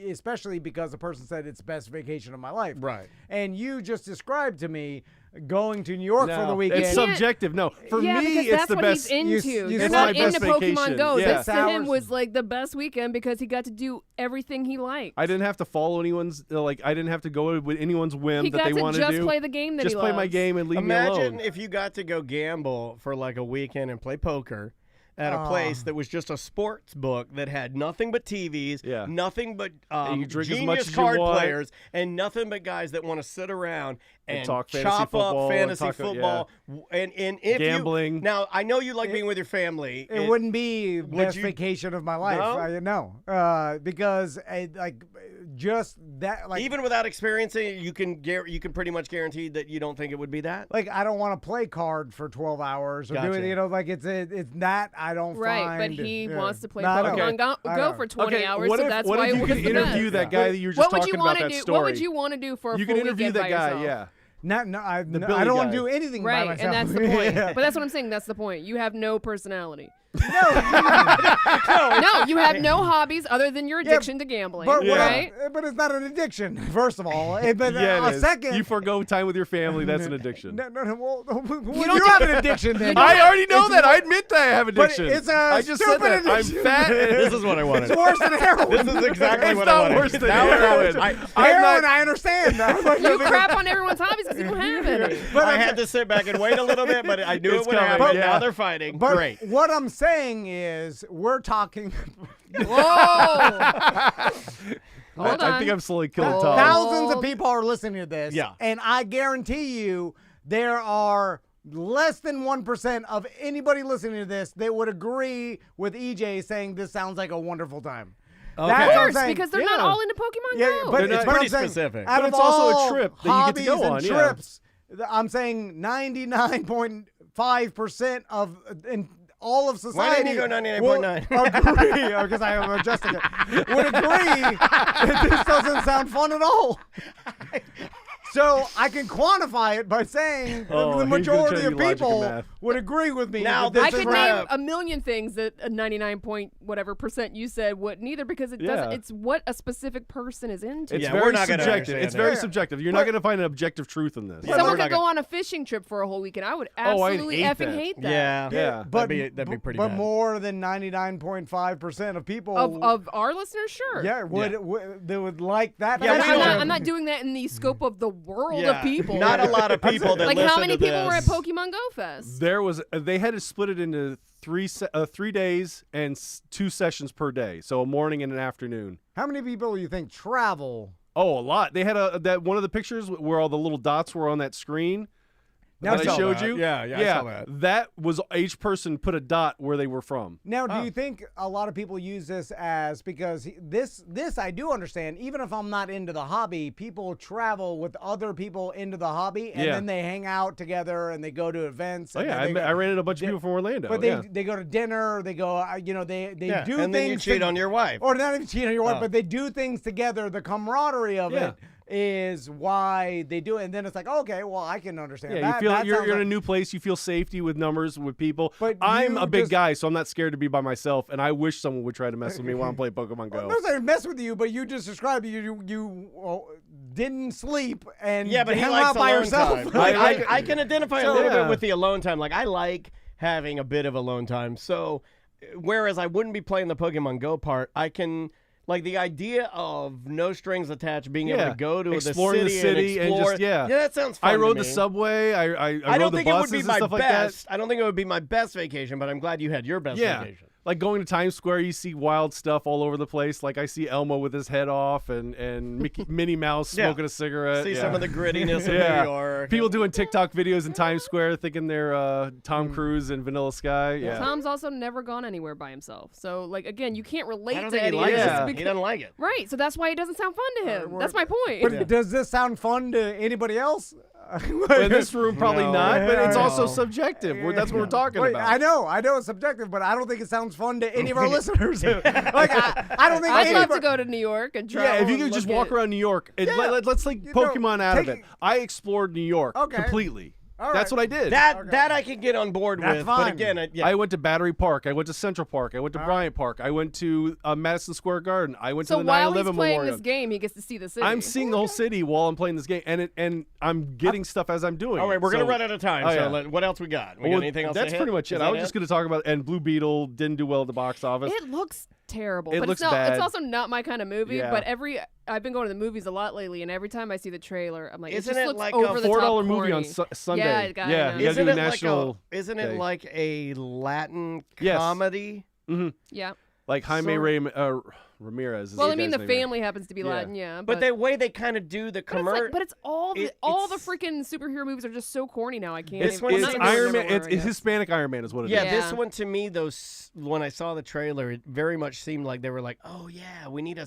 Especially because the person said it's the best vacation of my life. Right. And you just described to me going to New York for the weekend. It's subjective. No, for yeah, me, because it's that's the what best. he's into. you You're said not my best into Pokemon vacation. Go. Yeah. This to him Hours. was like the best weekend because he got to do everything he liked. I didn't have to follow anyone's I didn't have to go with anyone's whim He that got they to wanted just to do. play the game that just he play my loves. game and leave Imagine me alone. if you got to go gamble for like a weekend and play poker at a place that was just a sports book that had nothing but TVs, Yeah. nothing but And you drink as genius much as you card want. players, and nothing but guys that want to sit around and talk fantasy chop football up and fantasy talk- football. And if Gambling. Now, I know you like being with your family. It wouldn't be best you- vacation of my life. No? Because just that like even without experiencing it, you can pretty much guarantee that you don't think it would be that. like I don't want to play card for 12 hours or do Gotcha. it. Like it's that I don't Right, find. but he yeah. wants to play No, I know. Pokemon Go I know. for 20 hours, what so if, that's what why if it you was could the interview best. that guy that you were just What would talking you about want to that do? story? What would you want to do for a You full can interview weekend that by guy, yourself? yeah. I Billy don't want guy. to do anything by Right, myself. and that's the point. Yeah. But that's what I'm saying. That's the point. You have no personality. No, No, you have no hobbies other than your addiction to gambling. but right? but it's not an addiction. First of all, but Yeah, it a is. second. You forego time with your family. That's an addiction. No. Well, you don't have an addiction then. I already know that. I admit that I have But addiction. it's a I just said stupid that. addiction. I'm fat. This is what I wanted. It's worse than heroin. This is exactly It's what not I wanted. worse than Now heroin. I Heroin, I understand. You crap on everyone's hobbies because you don't have any. I had to sit back and wait a little bit, but I knew It's it would coming, happen. yeah. Now they're fighting. But Great. what I'm saying is, we're talking Whoa! Hold I on. think I'm slowly killing Tom. thousands of people are listening to this. Yeah. And I guarantee you, there are less than 1% of anybody listening to this that would agree with EJ saying this sounds like a wonderful time. Okay. That's Of what I'm course, saying. because they're not Yeah. all into Pokemon Yeah, Go. but It's but I'm pretty saying, specific. Out But of it's also a all trip that you get to hobbies go and on, yeah. trips, I'm saying 99.5% of in all of society. Why didn't you go 99.9? will agree, because I am adjusting it. Would agree that this doesn't sound fun at all. So I can quantify it by saying Oh, the he's gonna majority tell you of logic and people math. would agree with me. Now, that I this this could is is name right. a million things that a 99 point whatever percent you said wouldn't either because it Yeah. doesn't. It's what a specific person is into. It's Yeah, we're very not gonna subjective. understand It's very that. subjective. You're But- not going to find an objective truth in this. Yeah, Someone we're could not go on a fishing trip for a whole weekend. I would Oh, I'd absolutely hate effing that. hate that. Yeah. But that'd be pretty But bad. more than 99.5% of people Of our listeners, sure. yeah, they would like that. Yeah, But we I'm, don't- not, I'm not doing that in the scope of the world Yeah. of people. Not a lot of people that like listen how many to people were at this. Pokemon Go Fest? They had to split it into 3 days and 2 sessions per day, so a morning and an afternoon. How many people do you think travel? Oh, a lot. They had that one of the pictures where all the little dots were on that screen. Now, that I saw showed that. you. Yeah, I saw that. That was each person put a dot where they were from. Now, do you think a lot of people use this as because this I do understand. Even if I'm not into the hobby, people travel with other people into the hobby, and Yeah. then they hang out together and they go to events. Oh and yeah, then they I ran into a bunch of people from Orlando. But yeah. they go to dinner. They go. They Yeah, do and then you things. cheat on your wife. Or not even cheat on your wife, Oh. but they do things together. The camaraderie of Yeah. it is why they do it. And then it's like, okay, well, I can understand Yeah, that. you feel That you're sounds in a like- new place. You feel safety with numbers, with people. But I'm you a big just- guy, so I'm not scared to be by myself. And I wish someone would try to mess with me while I'm playing Pokemon Go. I'm not saying mess with you, but you just described you didn't sleep and Yeah, but he hung likes out by alone yourself. time. I can identify a little Yeah. bit with the alone time. Like I like having a bit of alone time. So whereas I wouldn't be playing the Pokemon Go part, I can like the idea of no strings attached, being able to go to Exploring the city and explore. just yeah. that sounds fun. I rode to the me. subway. I I rode don't the think it would buses be and my stuff best. like I don't think it would be my best vacation, but I'm glad you had your best that. Yeah. vacation. Like going to Times Square, you see wild stuff all over the place. Like I see Elmo with his head off and Minnie Mouse Yeah. smoking a cigarette. See yeah. some of the grittiness of Yeah. New York. People doing TikTok videos in Times Square thinking they're Tom Cruise and Vanilla Sky. Yeah. Tom's also never gone anywhere by himself. So, like, again, you can't relate I don't to think he any of likes this. Yeah. it. because- He doesn't like it. Right, so that's why it doesn't sound fun to him. That's my point. But does this sound fun to anybody else? In this room, probably No. not, but it's also No. subjective. That's what we're talking Wait, about. I know it's subjective, but I don't think it sounds fun to any of our listeners. Like I don't think I'd love to anybody- go to New York and travel. Yeah, if you and could just look walk at- around New York, and Yeah. let's take You know, Pokemon out of take it. I explored New York Okay. completely. All That's right. what I did. That I can get on board That's with. But fine. again, I went to Battery Park. I went to Central Park. I went to Bryant Park. I went to Madison Square Garden. I went So to the while 9/11 he's playing Memorial. this game, he gets to see the city. I'm seeing the whole city while I'm playing this game, and I'm getting stuff as I'm doing. all right, we're gonna So- run out of time. Oh, so yeah. what else we got? We got Well, anything else? That's to hit? pretty much Is it. I that was just going to talk about, and Blue Beetle didn't do well at the box office. It looks terrible. It but looks it's bad. It's also not my kind of movie. Yeah. But I've been going to the movies a lot lately, and every time I see the trailer, I'm like, Isn't it just it looks like a over the top $4 movie on corny. Sunday. Yeah, I know. you gotta Isn't do it national. isn't day. it like a Latin Yes. comedy? Yeah. Like Jaime So- Ramirez. Is Well, the I mean, guy's the name. family happens to be Yeah. Latin, yeah. But the way they kind of do the But it's, commercial. like, but it's all the it's- freaking superhero movies are just so corny now. I can't. It's, even, I'm it's not even Iron remember Man. where It's it is. Hispanic Iron Man is what it is. Yeah, Yeah. this one to me, when I saw the trailer, it very much seemed like they were like, oh, yeah, we need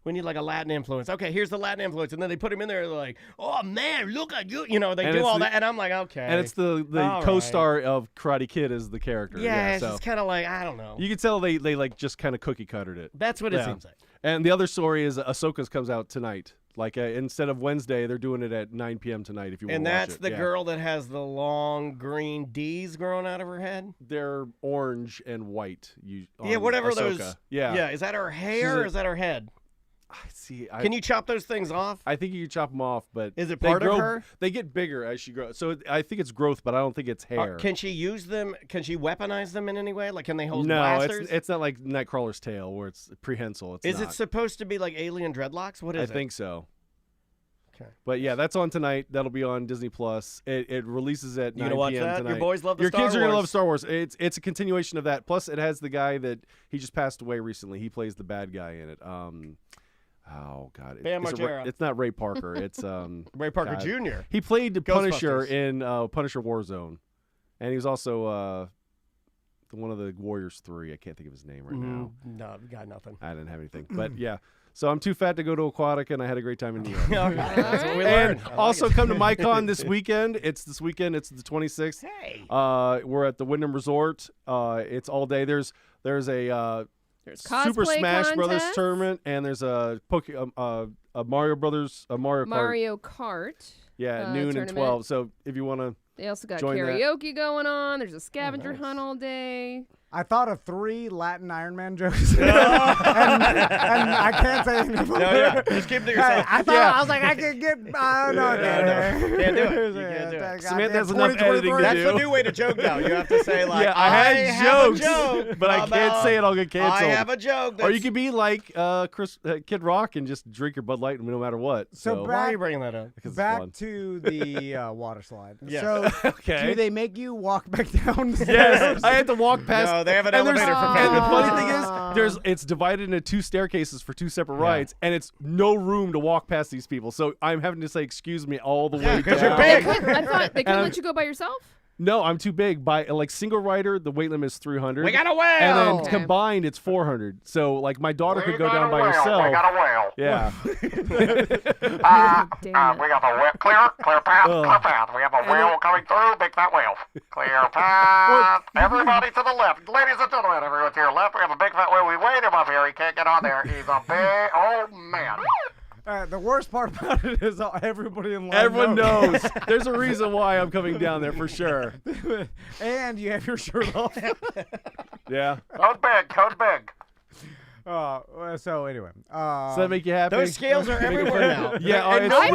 we need like a Latin influence. Okay, here's the Latin influence. And then they put him in there, they're like, oh, man, look at you. You know, they And do it's all the- that. And I'm like, okay. And it's the All co-star of Karate Kid as the character. Yeah, it's so just kind of like, I don't know. you can tell they like just kind of cookie cuttered it. That's what it Yeah. seems like. And the other story is Ahsoka's comes out tonight. Like instead of Wednesday, they're doing it at 9 p.m. tonight. If you want And to watch that's it. the Yeah. girl that has the long green D's growing out of her head? They're orange and white. Yeah, whatever Ahsoka. those. Yeah. Yeah, is that her hair or is that her head? I see. Can you chop those things off? I think you can chop them off, but Is it they part of grow, her? They get bigger as she grows. So I think it's growth, but I don't think it's hair. Can she use them? Can she weaponize them in any way? Like, can they hold no, blasters? it's not like Nightcrawler's tail where it's prehensile. It's Is not. it supposed to be like alien dreadlocks? What is I it? think so. Okay. But yeah, that's on tonight. That'll be on Disney Plus. It releases at You 9 gonna watch p.m. that? tonight. Your boys love the Your Star kids are gonna Wars. love Star Wars. It's a continuation of that. Plus, it has the guy that he just passed away recently. He plays the bad guy in it. Oh God, Bam is it Ray- Margera. it's not Ray Parker. It's Ray Parker God. Jr. He played the Punisher Ghostbusters. in Punisher Warzone, and he was also one of the Warriors 3. I can't think of his name right now. No, we got nothing. I didn't have anything, but yeah. So I'm too fat to go to Aquatic, and I had a great time in New York. Okay, that's what we And learned. I like also it. come to MyCon this weekend. It's this weekend. It's the 26th. Hey. We're at the Wyndham Resort. It's all day. There's a There's Super cosplay Smash Brothers contests, tournament, and there's a Mario Brothers, a Mario Kart. Mario Kart. Yeah, noon and tournament. 12. So if you want to, They also got Join that. karaoke going on. There's a scavenger nice. hunt all day. I thought of 3 Latin Iron Man jokes, and I can't say anything. No, yeah. Just keep it to yourself. I thought I was like, I could get. I don't know. No, can't do it. You can't do it. Samantha has enough editing to That's do. the new way to joke now. You have to say like, yeah, I had have jokes, a joke but I can't about- say it. I'll get canceled. I have a joke. Or you that's- could be like Kid Rock and just drink your Bud Light no matter what. So Why are back- you bringing that up? because it's Back fun. to the water slide. Yes. So, Okay. do they make you walk back down the Yes, stairs? I had to walk past. No, they have an and there's- elevator for And the fans. funny thing is, it's divided into 2 staircases for 2 separate rides, and it's no room to walk past these people. So I'm having to say, "Excuse me," all the way 'cause down. you're big. I thought they couldn't And let you go by yourself. No, I'm too big. By like single rider, the weight limit is 300. We got a whale. And then Okay. combined, it's 400. So like my daughter could go down by herself. We got a whale. Yeah. Damn We it. got the whale. Clear path, Ugh. clear path. We have a whale coming through, big fat whale. Clear path. Everybody to the left. Ladies and gentlemen, everyone to your left. We have a big fat whale. We weighed him up here. He can't get on there. He's a big, oh man. The worst part about it is everybody in line Everyone knows. There's a reason why I'm coming down there for sure. And you have your shirt off. Yeah. Code big, code big. So anyway. Does that make you happy? Those scales are everywhere now. Yeah, And it's- no I've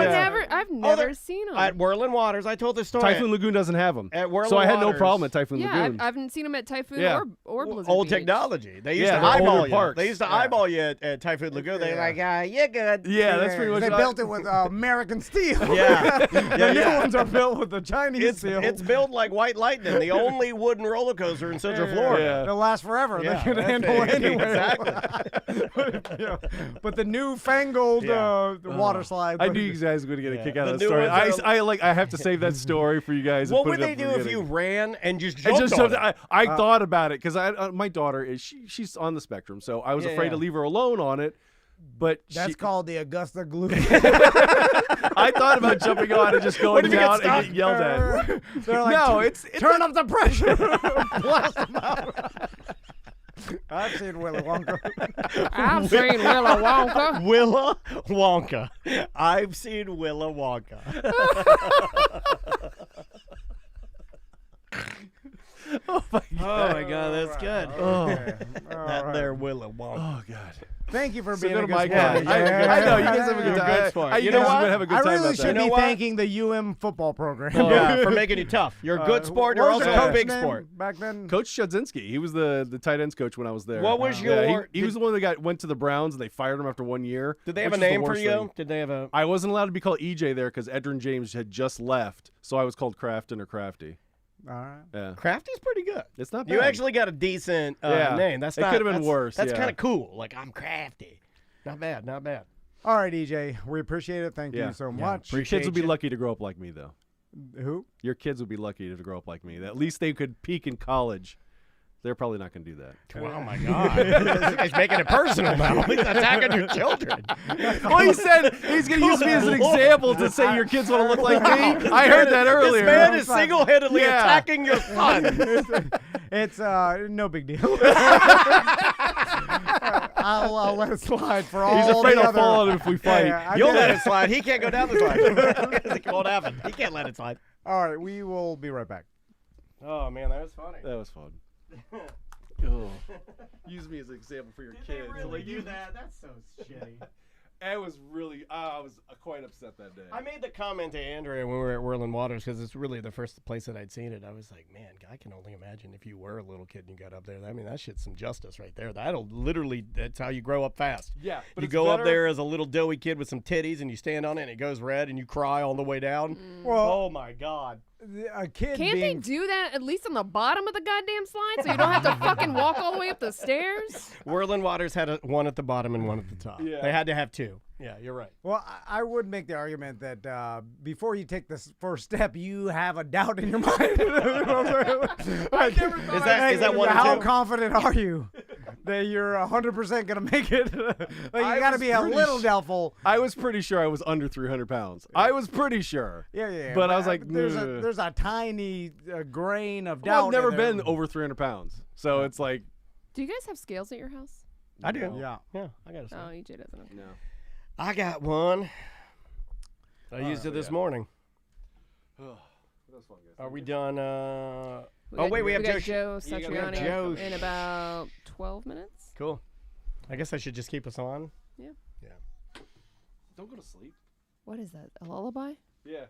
one- never seen them. At Whirling Waters, I told this story. Typhoon Lagoon doesn't have them. At Whirling So I had no Waters. problem at Typhoon yeah, Lagoon. I haven't seen them at Typhoon Yeah. or Blizzard Old Beach. technology. They used Yeah, to they're eyeball older you. parks. They used to Yeah. eyeball you at Typhoon Lagoon. They're like, you're good. Yeah, that's pretty much They what built it with American steel. Yeah. The new ones are built with the Chinese steel. It's built like White Lightning, the only wooden roller coaster in Central Florida. Yeah. They'll last forever. Yeah, They can that's handle it. anyway. Exactly. Yeah. But the newfangled water slide. I knew you guys were going to get a Yeah. kick out The of the new story. ones I have to save that story for you guys. and What put would it they up do for the if you beginning. ran and just I jumped on it? I thought about it because my daughter is she's on the spectrum, so I was Yeah, afraid yeah. to leave her alone on it. But That's called the Augusta glue. I thought about jumping on and just going if you get down and stuck? get yelled at. They're like, No, it's turn up the pressure. Blast them out. I've seen Willy Wonka. I've seen Willy Wonka. Willa Wonka. I've seen Willa Wonka. oh my god. Oh my God, that's good. That there Willa Wonka. Oh god. Thank you for So being go a to good my sport. guy. I know you guys have a You're good a time. good sport. You You know know what? what? Would have a good I time really about should that. be You know what? thanking the football program. Yeah, for making you tough. You're a good sport. You're What was also the a coach's big name sport. back then. Coach Chudzinski, he was the tight ends coach when I was there. What was Yeah, your? he was the one that went to the Browns and they fired him after 1 year. Did they have a which is the name for worst you? thing. Did they have a? I wasn't allowed to be called EJ there because Edrin James had just left, so I was called Crafton or Crafty. All right. Yeah, Crafty's pretty good. it's not bad. You actually got a decent Yeah. name. That's It not. could have been that's- worse, That's yeah. kind of cool. Like I'm crafty. Not bad. Not bad. All right, EJ. We appreciate it. Thank Yeah. you so Yeah. much. Your kids would be you. lucky to grow up like me, though. Who? Your kids would be lucky to grow up like me. At least they could peak in college. They're probably not going to do that. Oh my God! He's making it personal now. He's attacking your children. Well, he said he's going to use me as an example to say your kids want to look like me. I heard that earlier. This man is single-handedly Yeah. attacking your son. It's no big deal. I'll let it slide for all. He's afraid the I'll other, fall on him if we fight. I You'll get let it. it slide. He can't go down the slide. It won't happen. He can't let it slide. All right, we will be right back. Oh man, that was funny. That was fun. Oh. Use me as an example for your kids. Like, that? That's so shitty. I was really, I was quite upset that day. I made the comment to Andrea when we were at Whirling Waters because it's really the first place that I'd seen it. I was like, man, I can only imagine if you were a little kid and you got up there. I mean, that shit's some justice right there. That's how you grow up fast. Yeah, but You it's go up better- there as a little doughy kid with some titties and you stand on it and it goes red and you cry all the way down. Well, Oh my God. a kid Can't they being do that at least on the bottom of the goddamn slide so you don't have to fucking walk all the way up the stairs? Whirling Waters had one at the bottom and one at the top. Yeah. They had to have two. Yeah, you're right. Well, I would make the argument that before you take this first step, you have a doubt in your mind. Is that one or How two? confident are you that you're 100% going to make it? Like, you I got to was be a pretty little doubtful. I was pretty sure I was under 300 pounds. I was pretty sure. Yeah. But I was like, there's "Nah." there's a tiny grain of Well, doubt. I've never in there. been over 300 pounds. So it's like, Do you guys have scales at your house? I do. Yeah. Yeah, I got to say. Oh, EJ doesn't. no. I got one. I used it this morning. That was fun, guys. Are we done? We have got Joe. Joe We got Satriani Joe. in about 12 minutes. Cool. I guess I should just keep us on. Don't go to sleep. What is that? A lullaby? Yeah,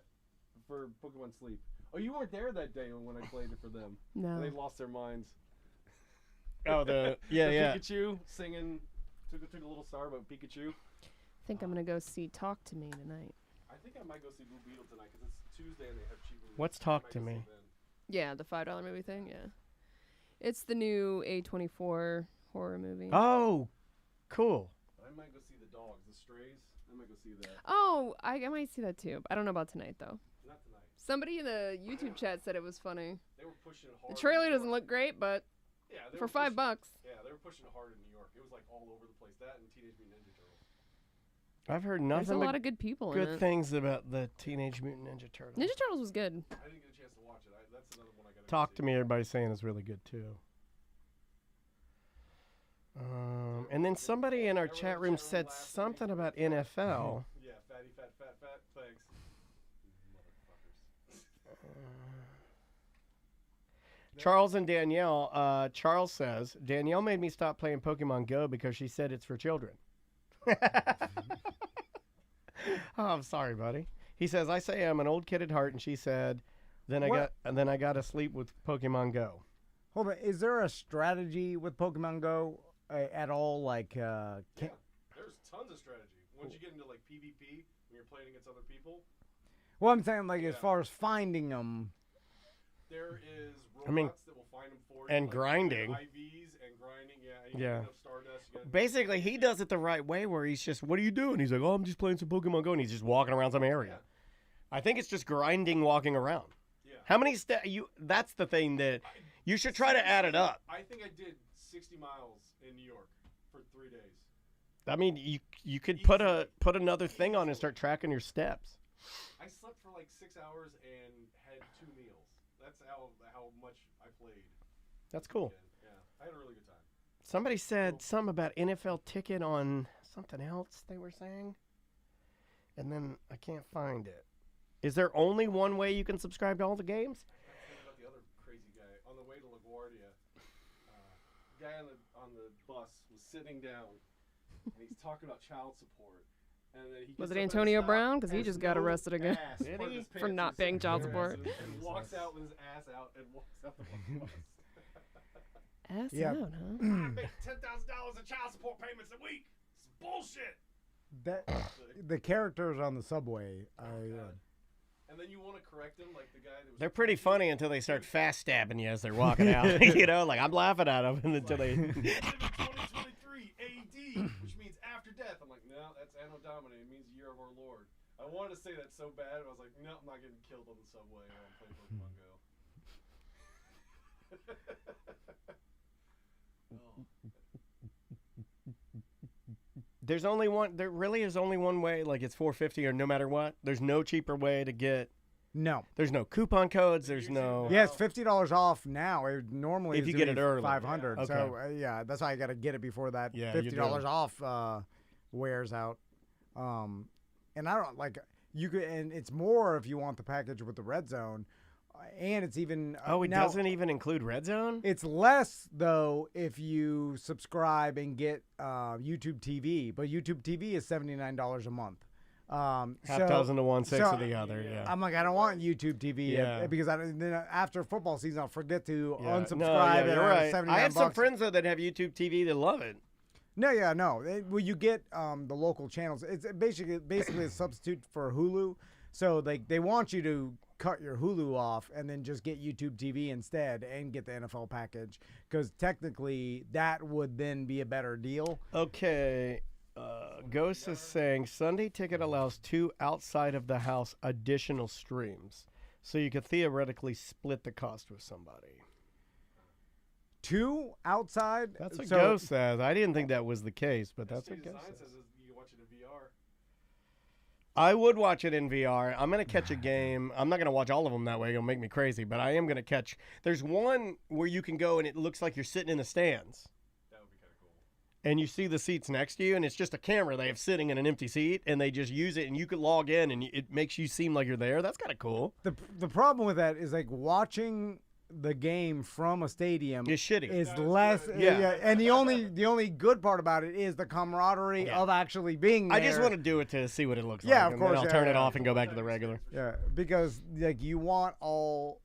for Pokemon Sleep. Oh, you weren't there that day when I played it for them. No. They lost their minds. Oh, The yeah. Pikachu singing took a little star about Pikachu. I think I'm gonna go see Talk to Me tonight. I think I might go see Blue Beetle tonight because it's Tuesday and they have cheap movies. What's I Talk might to go see Me? then. Yeah, the $5 movie thing. Yeah, it's the new A24 horror movie. Oh, cool. I might go see the dogs, the strays. I might go see that. Oh, I might see that too. I don't know about tonight though. Not tonight. Somebody in the YouTube chat said it was funny. They were pushing it hard. The trailer doesn't look great, but Yeah, they for were pushing- $5. Yeah, they were pushing it hard in New York. It was like all over the place. That and Teenage Mutant Ninja Turtles. I've heard there's a nothing lot but of good people in good it. things about the Teenage Mutant Ninja Turtles. Ninja Turtles was good. I didn't get a chance to watch it. That's another one I got to Talk to Me. Everybody's saying it's really good too. And then somebody in our chat room said something about NFL. Yeah, fatty, fat. Thanks. Charles and Danielle. Charles says, Danielle made me stop playing Pokemon Go because she said it's for children. Oh, I'm sorry, buddy. He says, I say I'm an old kid at heart, and she said, then I got to sleep with Pokemon Go. Hold on. Is there a strategy with Pokemon Go at all? Like, Yeah, there's tons of strategy. Once you get into like PvP, when you're playing against other people, well, I'm saying like as far as finding them. there is robots that will find them for you. and like, grinding. IVs and grinding, yeah. And you Yeah. get enough Stardust, you gotta- Basically, he does it the right way where he's just, what are you doing? He's like, oh, I'm just playing some Pokemon Go, and he's just walking around some area. I think it's just grinding, walking around. Yeah. How many steps? That's the thing that you should try to add it up. I think I did 60 miles in New York for 3 days. I mean, you could put another thing on and start tracking your steps. I slept for like 6 hours and had 2 meals. That's how much I played. That's cool. Yeah, I had a really good time. Somebody said something about NFL ticket on something else they were saying, and then I can't find it. Is there only one way you can subscribe to all the games? I was about the other crazy guy on the way to LaGuardia. The guy on the bus was sitting down, and he's talking about child support. And then he Was gets it up at a Antonio stop, Brown? 'Cause he has just got no arrested again. ass Did part of he? his For pants not is paying child bare support. ass and walks out with his ass out and walks out the bus. Ass Yeah. out, huh? I make $10,000 in child support payments a week. It's bullshit. That the characters on the subway. And then you want to correct him, like the guy that was. They're pretty funny until they start fast stabbing you as they're walking out. You know, like I'm laughing at them until they. We live in 2023 AD, which means after death. I'm like, no, that's Anno Domini. It means year of our Lord. I wanted to say that so bad, but I was like, no, I'm not getting killed on the subway while I'm playing Pokemon Go. There's only one. There really is only one way. Like it's $4.50 or no matter what. There's no cheaper way to get. No. There's no coupon codes. There's no. Yeah, it's $50 off now. It normally If is you gonna get it be early. $500. Yeah. So Okay. yeah, that's why I got to get it before that Yeah, you $50 do. off wears out. And I don't like you could, and it's more if you want the package with the red zone, and it's even. Oh, it now, doesn't even include Red Zone. It's less though if you subscribe and get YouTube TV, but YouTube TV is $79 a month. Half dozen to one, six of the other. Yeah. I'm like, I don't want YouTube TV Yeah. because then after football season, I'll forget to Yeah. unsubscribe. No, yeah, and you're right. $79 I have some friends though that have YouTube TV that love it. No. Well, you get the local channels. It's basically a substitute for Hulu. So they want you to cut your Hulu off and then just get YouTube TV instead and get the NFL package because technically that would then be a better deal. Okay. Ghost is saying Sunday Ticket allows 2 outside of the house additional streams, so you could theoretically split the cost with somebody. 2 outside. That's what so, Ghost says. I didn't think that was the case, but that's what Design Ghost says. says you can watch it in VR. I would watch it in VR. I'm going to catch a game. I'm not going to watch all of them that way. It'll make me crazy, but I am going to catch. There's one where you can go and it looks like you're sitting in the stands. That would be kind of cool. And you see the seats next to you, and it's just a camera they have sitting in an empty seat, and they just use it, and you can log in, and it makes you seem like you're there. That's kind of cool. the problem with that is like watching the game from a stadium It's shitty. is That's less good. Yeah. and the only good part about it is the camaraderie Yeah. of actually being there. I just want to do it to see what it looks Yeah, like. of and then course, I'll yeah, turn it yeah. off and go back to the regular. Yeah, because like you want all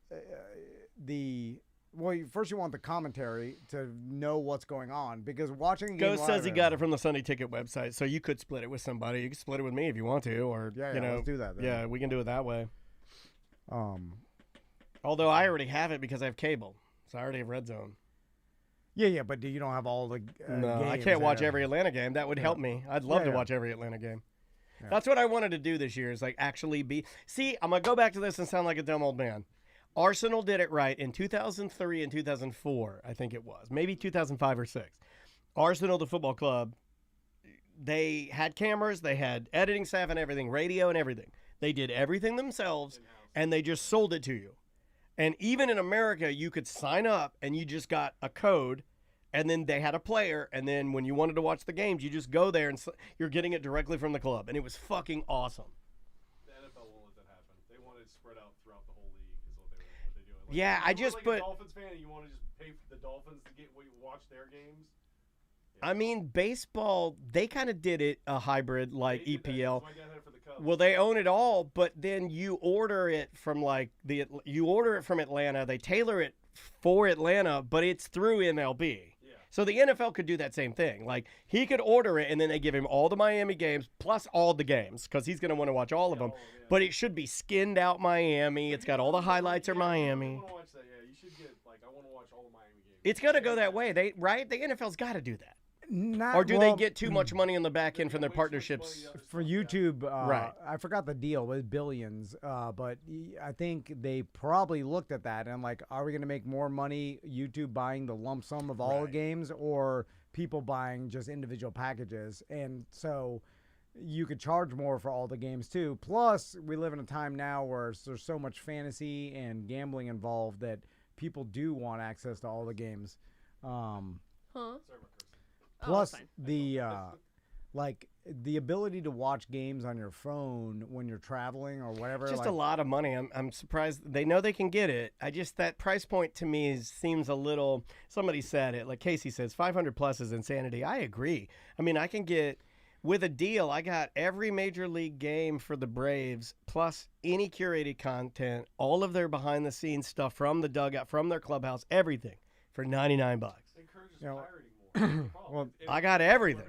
first you want the commentary to know what's going on because watching a game Ghost says he live- got it from the Sunday Ticket website, so you could split it with somebody. You can split it with me if you want to, or Yeah, you know, let's do that then. Yeah, we can do it that way. Um, Although I already have it because I have cable, so I already have Red Zone. yeah, but you don't have all the No, I games can't watch there. every Atlanta game. That would help me. I'd love Yeah, to yeah. watch every Atlanta game. Yeah. That's what I wanted to do this year. Is like actually be. See, I'm gonna go back to this and sound like a dumb old man. Arsenal did it right in 2003 and 2004. I think it was maybe 2005 or 6. Arsenal, the football club, they had cameras, they had editing staff and everything, radio and everything. They did everything themselves, and they just sold it to you. And even in America, you could sign up and you just got a code, And then they had a player, and then when you wanted to watch the games, you just go there and you're getting it directly from the club, and it was fucking awesome. The NFL won't let that happen. They want it spread out throughout the whole league. Is what they do. Like, Yeah, if I you were just like put. a Dolphins fan and you want to just pay for the Dolphins to get watch their games. I mean, baseball, they kind of did it a hybrid like They did that. EPL. That's why I got it for the Cubs. Well, they own it all, but then you order it from Atlanta. They tailor it for Atlanta, but it's through MLB. Yeah. So the NFL could do that same thing. Like he could order it, and then they give him all the Miami games plus all the games because he's going to want to watch all of them. But it should be skinned out Miami. It's got all the highlights are Miami. You want to watch that? Yeah, you should get I want to watch all the Miami games. It's going to go that way. The NFL's got to do that. Not, Or do well, they get too much money on the back end from their partnerships? for YouTube? Right. I forgot the deal with billions, but I think they probably looked at that and like, are we going to make more money YouTube buying the lump sum of all the games, or people buying just individual packages? And so you could charge more for all the games too. Plus, we live in a time now where there's so much fantasy and gambling involved that people do want access to all the games. Huh? Plus fine. the the ability to watch games on your phone when you're traveling or whatever. Just like, a lot of money. I'm surprised they know they can get it. That price point to me seems a little. Somebody said it, like Casey says, 500 plus is insanity. I agree. I mean, I can get with a deal. I got every major league game for the Braves plus any curated content, all of their behind the scenes stuff from the dugout, from their clubhouse, everything for $99. Encourages You know, pirating more. well, I got everything.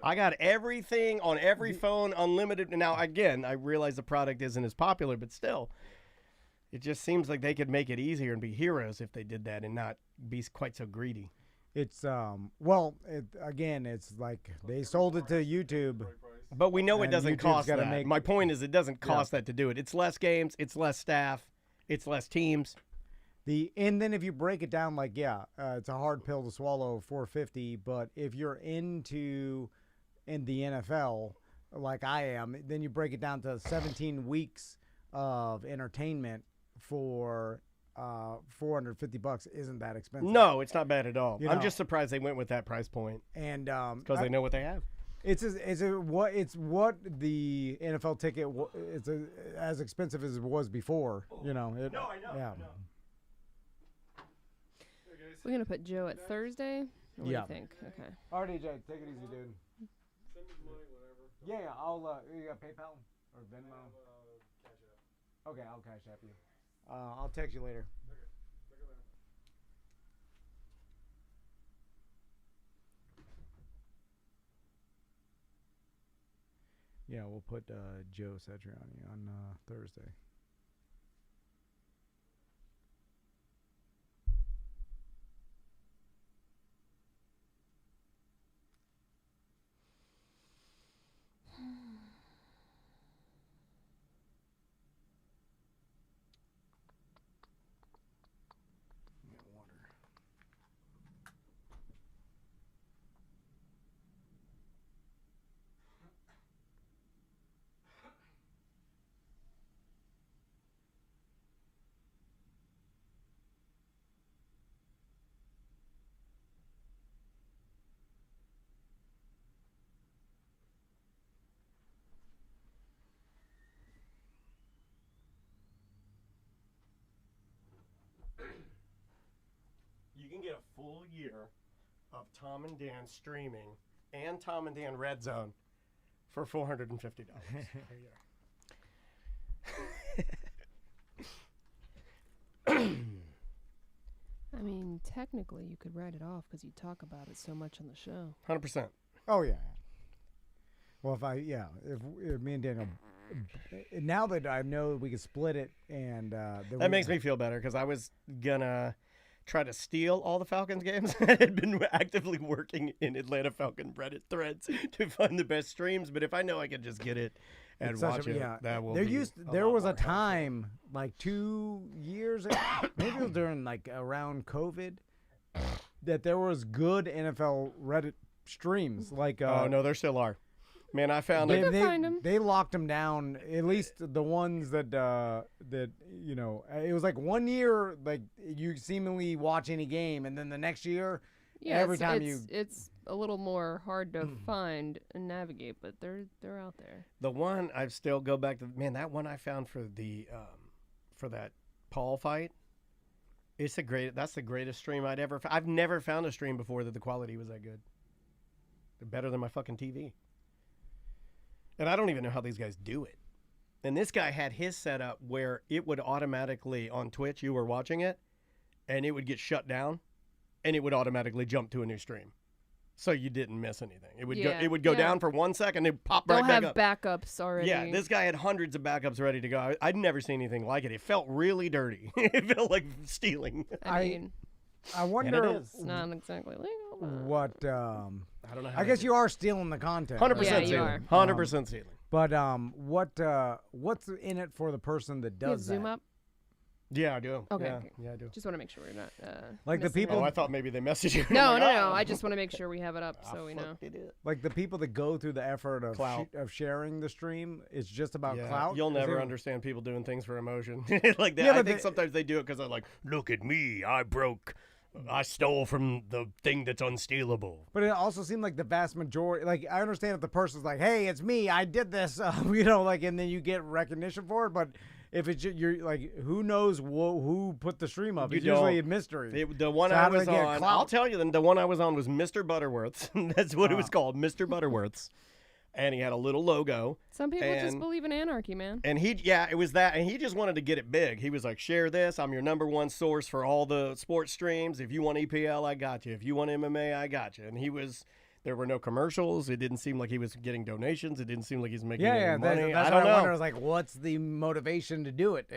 I got everything on every phone, unlimited. Now, again, I realize the product isn't as popular, but still, it just seems like they could make it easier and be heroes if they did that and not be quite so greedy. it's it's like they sold it to YouTube. But we know it And doesn't YouTube's cost gotta that. make- My point is it doesn't cost that to do it. It's less games, it's less staff, it's less teams. And then if you break it down, like it's a hard pill to swallow, $450. But if you're in the NFL, like I am, then you break it down to 17 weeks of entertainment for $450. Isn't that expensive? No, it's not bad at all. You I'm know. just surprised they went with that price point And because they know what they have. it's what the NFL ticket. It's as expensive as it was before. You know. No, I know. Yeah. I know. We're gonna put Joe at Thursday. What do Yeah. you think? Okay. All right, AJ, take it easy, dude. Send me the money, whatever. Yeah, I'll. You got PayPal or Venmo? Okay, I'll cash app you. I'll text you later. Yeah, we'll put Joe Satriani on Thursday. You can get a full year of Tom and Dan streaming and Tom and Dan Red Zone for $450. I mean, technically, you could write it off because you talk about it so much on the show. 100%. Oh yeah. Well, if me and Daniel, now that I know we can split it, and That makes me feel better because I was gonna try to steal all the Falcons games. I had been actively working in Atlanta Falcon Reddit threads to find the best streams, but if I know I can just get it and watch it, that will be There lot was a more helpful. time like 2 years, maybe it was during like around COVID, that there was good NFL Reddit streams. Like Oh no, there still are. Man, I found they, it. can find 'em. they locked them down. At least the ones that you know, it was like 1 year, like you seemingly watch any game, and then the next year Yeah, every time it's a little more hard to find and navigate, but they're out there. The one I still go back to, man, that one I found for that Paul fight. That's the greatest stream I've never found a stream before that the quality was that good. Better than my fucking TV. And I don't even know how these guys do it. And this guy had his setup where it would automatically, on Twitch, you were watching it, and it would get shut down, and it would automatically jump to a new stream. So you didn't miss anything. It would go down for 1 second, it pop right back up. They'll have backups already. Yeah, this guy had hundreds of backups ready to go. I'd never seen anything like it. It felt really dirty. It felt like stealing. I mean, I wonder it's not exactly legal. But... what. I don't know. I guess you are stealing the content. 100% Yeah, you stealing. are. 100% stealing. But what's in it for the person that You have does that? Zoom up. Yeah, I do. Okay, Yeah, okay. yeah, I do. Just want to make sure we're not. Like the missing people- Oh, it. I thought maybe they messaged you. No, I'm no, like, no. oh. I just want to make sure we have it up so we know. Like the people that go through the effort of Clout. of sharing the stream, it's just about Yeah, clout. you'll Is never it- understand people doing things for emotion like that. Yeah, I but think they- sometimes they do it because they're like, look at me, I stole from the thing that's unstealable. But it also seemed like the vast majority. Like I understand if the person's like, "Hey, it's me, I did this," like, and then you get recognition for it. But if it's you're like, who knows who put the stream up? You It's usually a don't. mystery. The one So I how do was they get on, clout? I'll tell you, the one I was on was Mr. Butterworth's. That's what it was called, Mr. Butterworth's. And he had a little logo. Some people just And- believe in anarchy, man. And it was that. And he just wanted to get it big. He was like, share this. I'm your number one source for all the sports streams. If you want EPL, I got you. If you want MMA, I got you. And there were no commercials. It didn't seem like he was getting donations. It didn't seem like he was making any money. That's I what don't I wonder. know. Is like, what's the motivation to do it?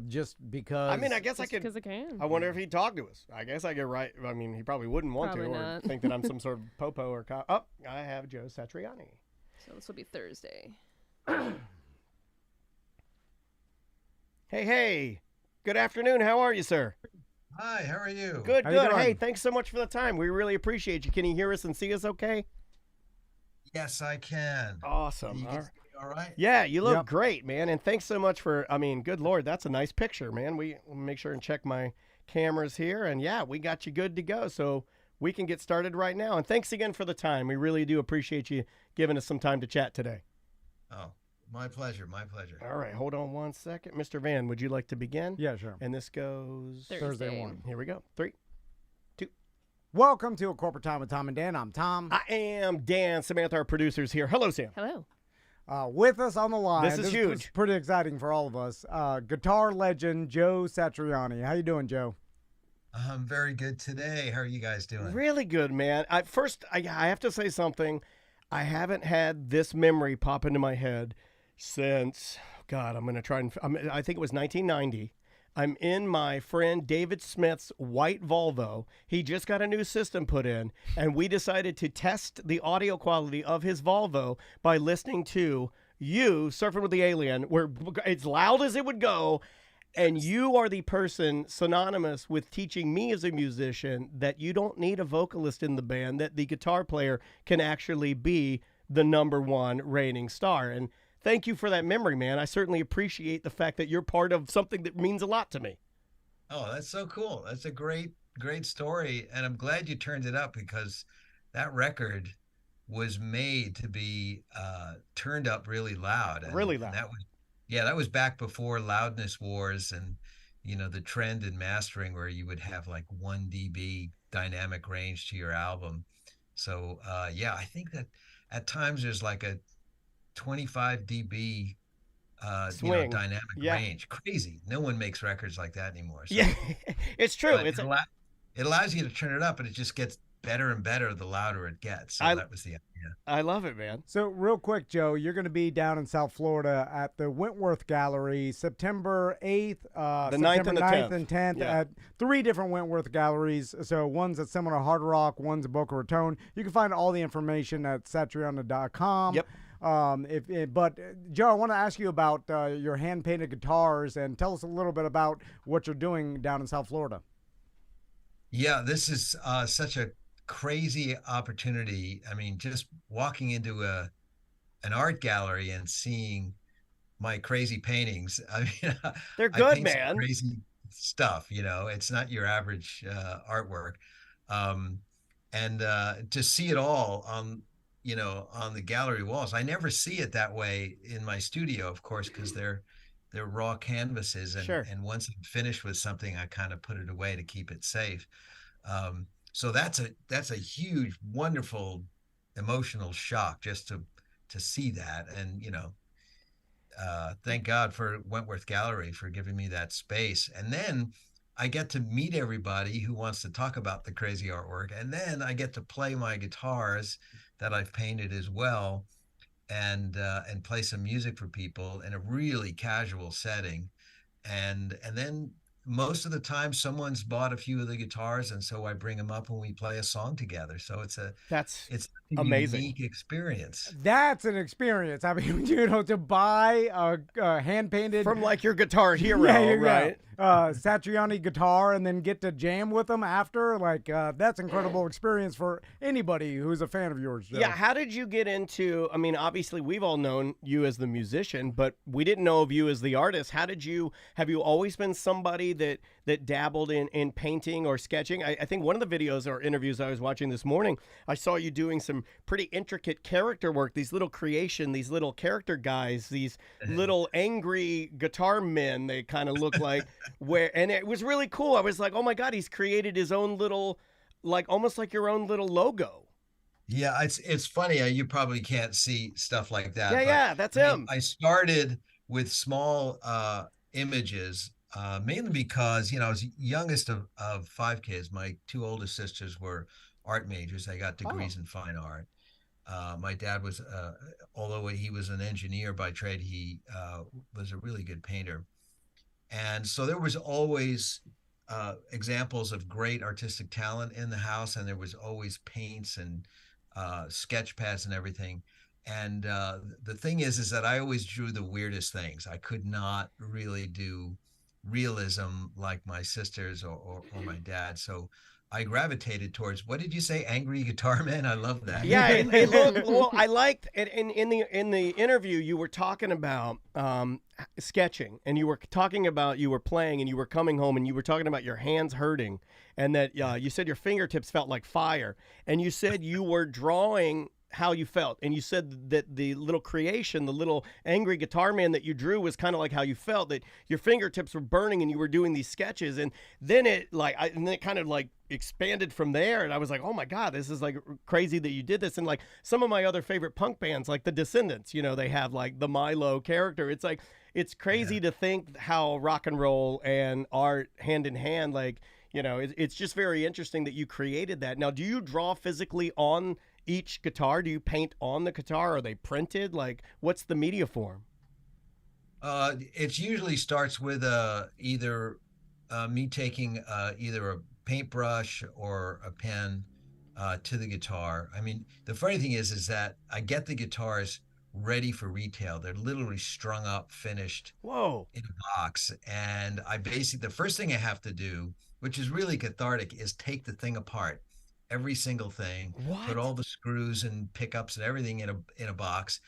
Just because. I mean, I guess Just because it can. I wonder if he'd talk to us. I guess I get right. I mean, he probably wouldn't want Probably to or not. think that I'm some sort of popo or cop. Oh, I have Joe Satriani. So this will be Thursday. Hey. Good afternoon. How are you, sir? Hi, how are you? Good, How you good. Hey, doing? thanks so much for the time. We really appreciate you. Can you hear us and see us okay? Yes, I can. Awesome. You All can right. see me all right? Yeah, you look Yep. great, man. And thanks so much for, good Lord, that's a nice picture, man. We'll make sure and check my cameras here. And yeah, we got you good to go. So we can get started right now. And thanks again for the time. We really do appreciate you giving us some time to chat today. Oh, my pleasure, my pleasure. All right, hold on one second. Mr. Van, would you like to begin? Yeah, sure. And this goes Thursday one. Here we go. 3. Welcome to A Corporate Time with Tom and Dan. I'm Tom. I am Dan. Samantha, our producers here. Hello, Sam. Hello. With us on the line. This is huge. Pretty exciting for all of us. Guitar legend Joe Satriani. How you doing, Joe? I'm very good today. How are you guys doing? Really good, man. I have to say something. I haven't had this memory pop into my head since, God, I'm going to try and, I think it was 1990. I'm in my friend David Smith's white Volvo. He just got a new system put in, and we decided to test the audio quality of his Volvo by listening to you, Surfing with the Alien, where it's loud as it would go. And you are the person synonymous with teaching me as a musician that you don't need a vocalist in the band, that the guitar player can actually be the number one reigning star. And thank you for that memory, man. I certainly appreciate the fact that you're part of something that means a lot to me. Oh, that's so cool. That's a great story. And I'm glad you turned it up because that record was made to be turned up really loud. Really loud. That was back before loudness wars and, the trend in mastering where you would have like 1 dB dynamic range to your album. So, I think that at times there's like a 25 dB Swing. dynamic Yeah. range. Crazy. No one makes records like that anymore. So, Yeah, it's true. but it allows you to turn it up and it just gets better and better the louder it gets. So that was the idea. I love it, man. So real quick, Joe, you're going to be down in South Florida at the Wentworth Gallery, September 8th, The 9th and the 10th. and 10th Yeah. at 3 different Wentworth galleries. So one's at Seminole Hard Rock, one's at Boca Raton. You can find all the information at satriani.com. Yep. But Joe, I want to ask you about your hand-painted guitars and tell us a little bit about what you're doing down in South Florida. Yeah, this is such a crazy opportunity. I mean, just walking into an art gallery and seeing my crazy paintings. I mean, They're I good, paint some man. crazy stuff. It's not your average artwork. and to see it all on, on the gallery walls. I never see it that way in my studio, of course, because they're raw canvases, and Sure. and once I'm finished with something, I kind of put it away to keep it safe. So that's a huge, wonderful emotional shock just to see that. And thank God for Wentworth Gallery for giving me that space. And then I get to meet everybody who wants to talk about the crazy artwork, and then I get to play my guitars that I've painted as well, and play some music for people in a really casual setting. And then most of the time someone's bought a few of the guitars, and so I bring them up when we play a song together. So That's it's a amazing. unique experience. That's an experience. I mean, to buy a hand painted From like your Guitar Hero, yeah, right? Satriani guitar, and then get to jam with them after. Like that's incredible experience for anybody who's a fan of yours, Joe. Yeah, how did you get into, I mean, obviously we've all known you as the musician, but we didn't know of you as the artist. Have you always been somebody that dabbled in painting or sketching? I think one of the videos or interviews I was watching this morning, I saw you doing some pretty intricate character work, these little character guys, these little angry guitar men, they kind of look like, and it was really cool. I was like, oh my God, he's created his own little, like almost like your own little logo. Yeah, it's funny. You probably can't see stuff like that. Yeah, that's him. I started with small images, mainly because I was youngest of five kids. My two oldest sisters were art majors. They got degrees in fine art. My dad was, although he was an engineer by trade, he was a really good painter. And so there was always examples of great artistic talent in the house, and there was always paints and sketch pads and everything. And the thing is that I always drew the weirdest things. I could not really do realism like my sisters or my dad. So I gravitated towards, what did you say, angry guitar man? I love that. Yeah, it looked, well, I liked it in the interview. You were talking about sketching, and you were talking about you were playing, and you were coming home, and you were talking about your hands hurting, and that you said your fingertips felt like fire, and you said you were drawing how you felt, and you said that the little creation, the little angry guitar man that you drew was kind of like how you felt, that your fingertips were burning and you were doing these sketches, and then it kind of like expanded from there, and I was like, oh my God, this is like crazy that you did this. And like some of my other favorite punk bands, like the Descendants, they have like the Milo character. It's like, it's crazy to think how rock and roll and art hand in hand, like, it's just very interesting that you created that. Now, do you draw physically on each guitar? Do you paint on the guitar? Are they printed? Like, what's the media form? It usually starts with either me taking either a paintbrush or a pen to the guitar. I mean, the funny thing is that I get the guitars ready for retail. They're literally strung up, finished, Whoa, in a box. And the first thing I have to do, which is really cathartic, is take the thing apart. Every single thing, put all the screws and pickups and everything in a box,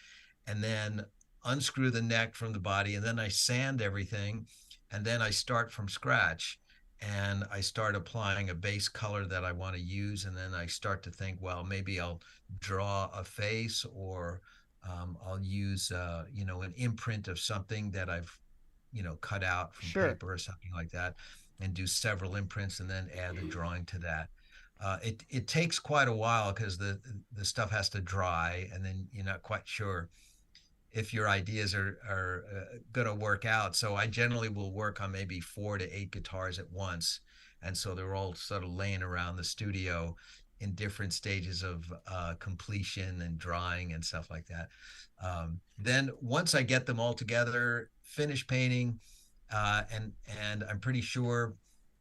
and then unscrew the neck from the body, and then I sand everything, and then I start from scratch, and I start applying a base color that I want to use, and then I start to think, well, maybe I'll draw a face, or I'll use an imprint of something that I've cut out from paper or something like that, and do several imprints, and then add the drawing to that. It takes quite a while because the stuff has to dry, and then you're not quite sure if your ideas are going to work out. So I generally will work on maybe 4 to 8 guitars at once, and so they're all sort of laying around the studio in different stages of completion and drying and stuff like that. Then once I get them all together, finish painting, and I'm pretty sure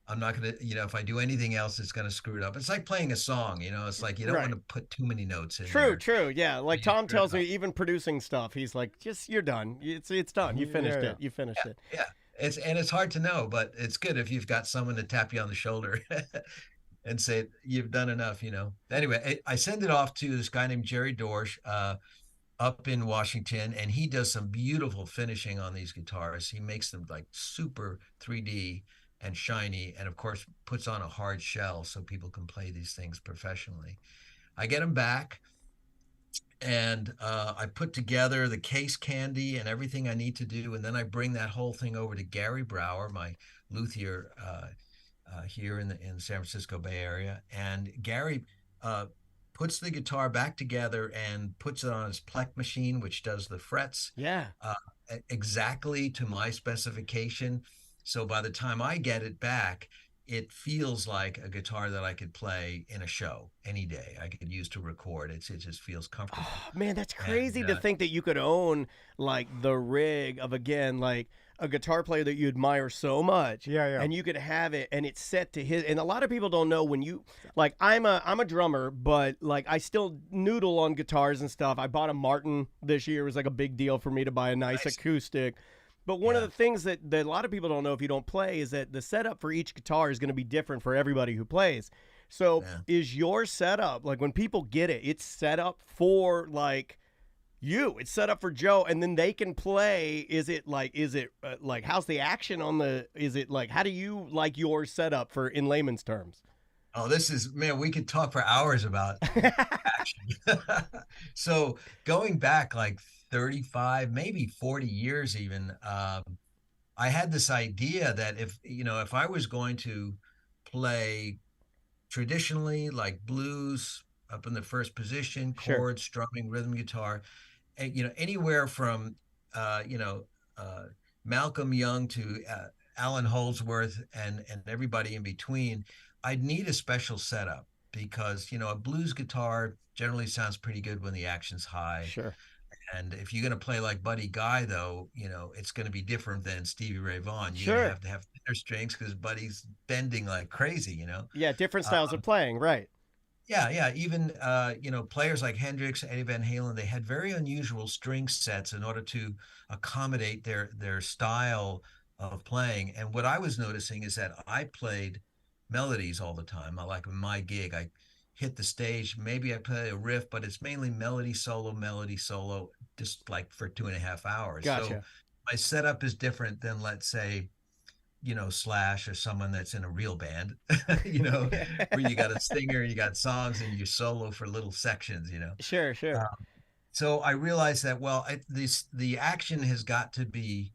I'm not going to, if I do anything else, it's going to screw it up. It's like playing a song, it's like you don't want to put too many notes in there. True. Yeah. Like Tom tells me, even producing stuff, he's like, you're done. It's done. You finished it. You finished it. Yeah. It's hard to know, but it's good if you've got someone to tap you on the shoulder and say, you've done enough, Anyway, I send it off to this guy named Jerry Dorsch up in Washington, and he does some beautiful finishing on these guitars. He makes them like super 3D. and shiny, and of course puts on a hard shell so people can play these things professionally. I get them back, and I put together the case candy and everything I need to do, and then I bring that whole thing over to Gary Brower, my luthier here in the San Francisco Bay Area, and Gary puts the guitar back together and puts it on his Plek machine, which does the frets exactly to my specification. So by the time I get it back, it feels like a guitar that I could play in a show any day. I could use to record. It just feels comfortable. Oh, man, that's crazy to think that you could own like the rig of, again, like a guitar player that you admire so much. Yeah. And you could have it and it's set to his. And a lot of people don't know when you, like, I'm a drummer, but like I still noodle on guitars and stuff. I bought a Martin this year. It was like a big deal for me to buy a nice acoustic. But one of the things that a lot of people don't know if you don't play is that the setup for each guitar is going to be different for everybody who plays. So is your setup, like when people get it, it's set up for like you, it's set up for Joe, and then they can play. Is it like how's the action on the, is it like, how do you like your setup for in layman's terms? Oh, this is, man, we could talk for hours about action. So going back like 35, maybe 40 years even, I had this idea that if I was going to play traditionally, like blues up in the first position, chords, strumming, rhythm guitar, and, anywhere from, Malcolm Young to Alan Holdsworth and everybody in between, I'd need a special setup because, a blues guitar generally sounds pretty good when the action's high. Sure. And if you're going to play like Buddy Guy, though, it's going to be different than Stevie Ray Vaughan. You're going to have to have thinner strings because Buddy's bending like crazy, Yeah, different styles of playing, right. Yeah. Even, players like Hendrix, Eddie Van Halen, they had very unusual string sets in order to accommodate their style of playing. And what I was noticing is that I played melodies all the time. Like my gig, I hit the stage, maybe I play a riff, but it's mainly melody solo, just like for 2.5 hours. Gotcha. So my setup is different than, let's say, Slash or someone that's in a real band, where you got a singer, you got songs, and you solo for little sections, Sure. So I realized that, the action has got to be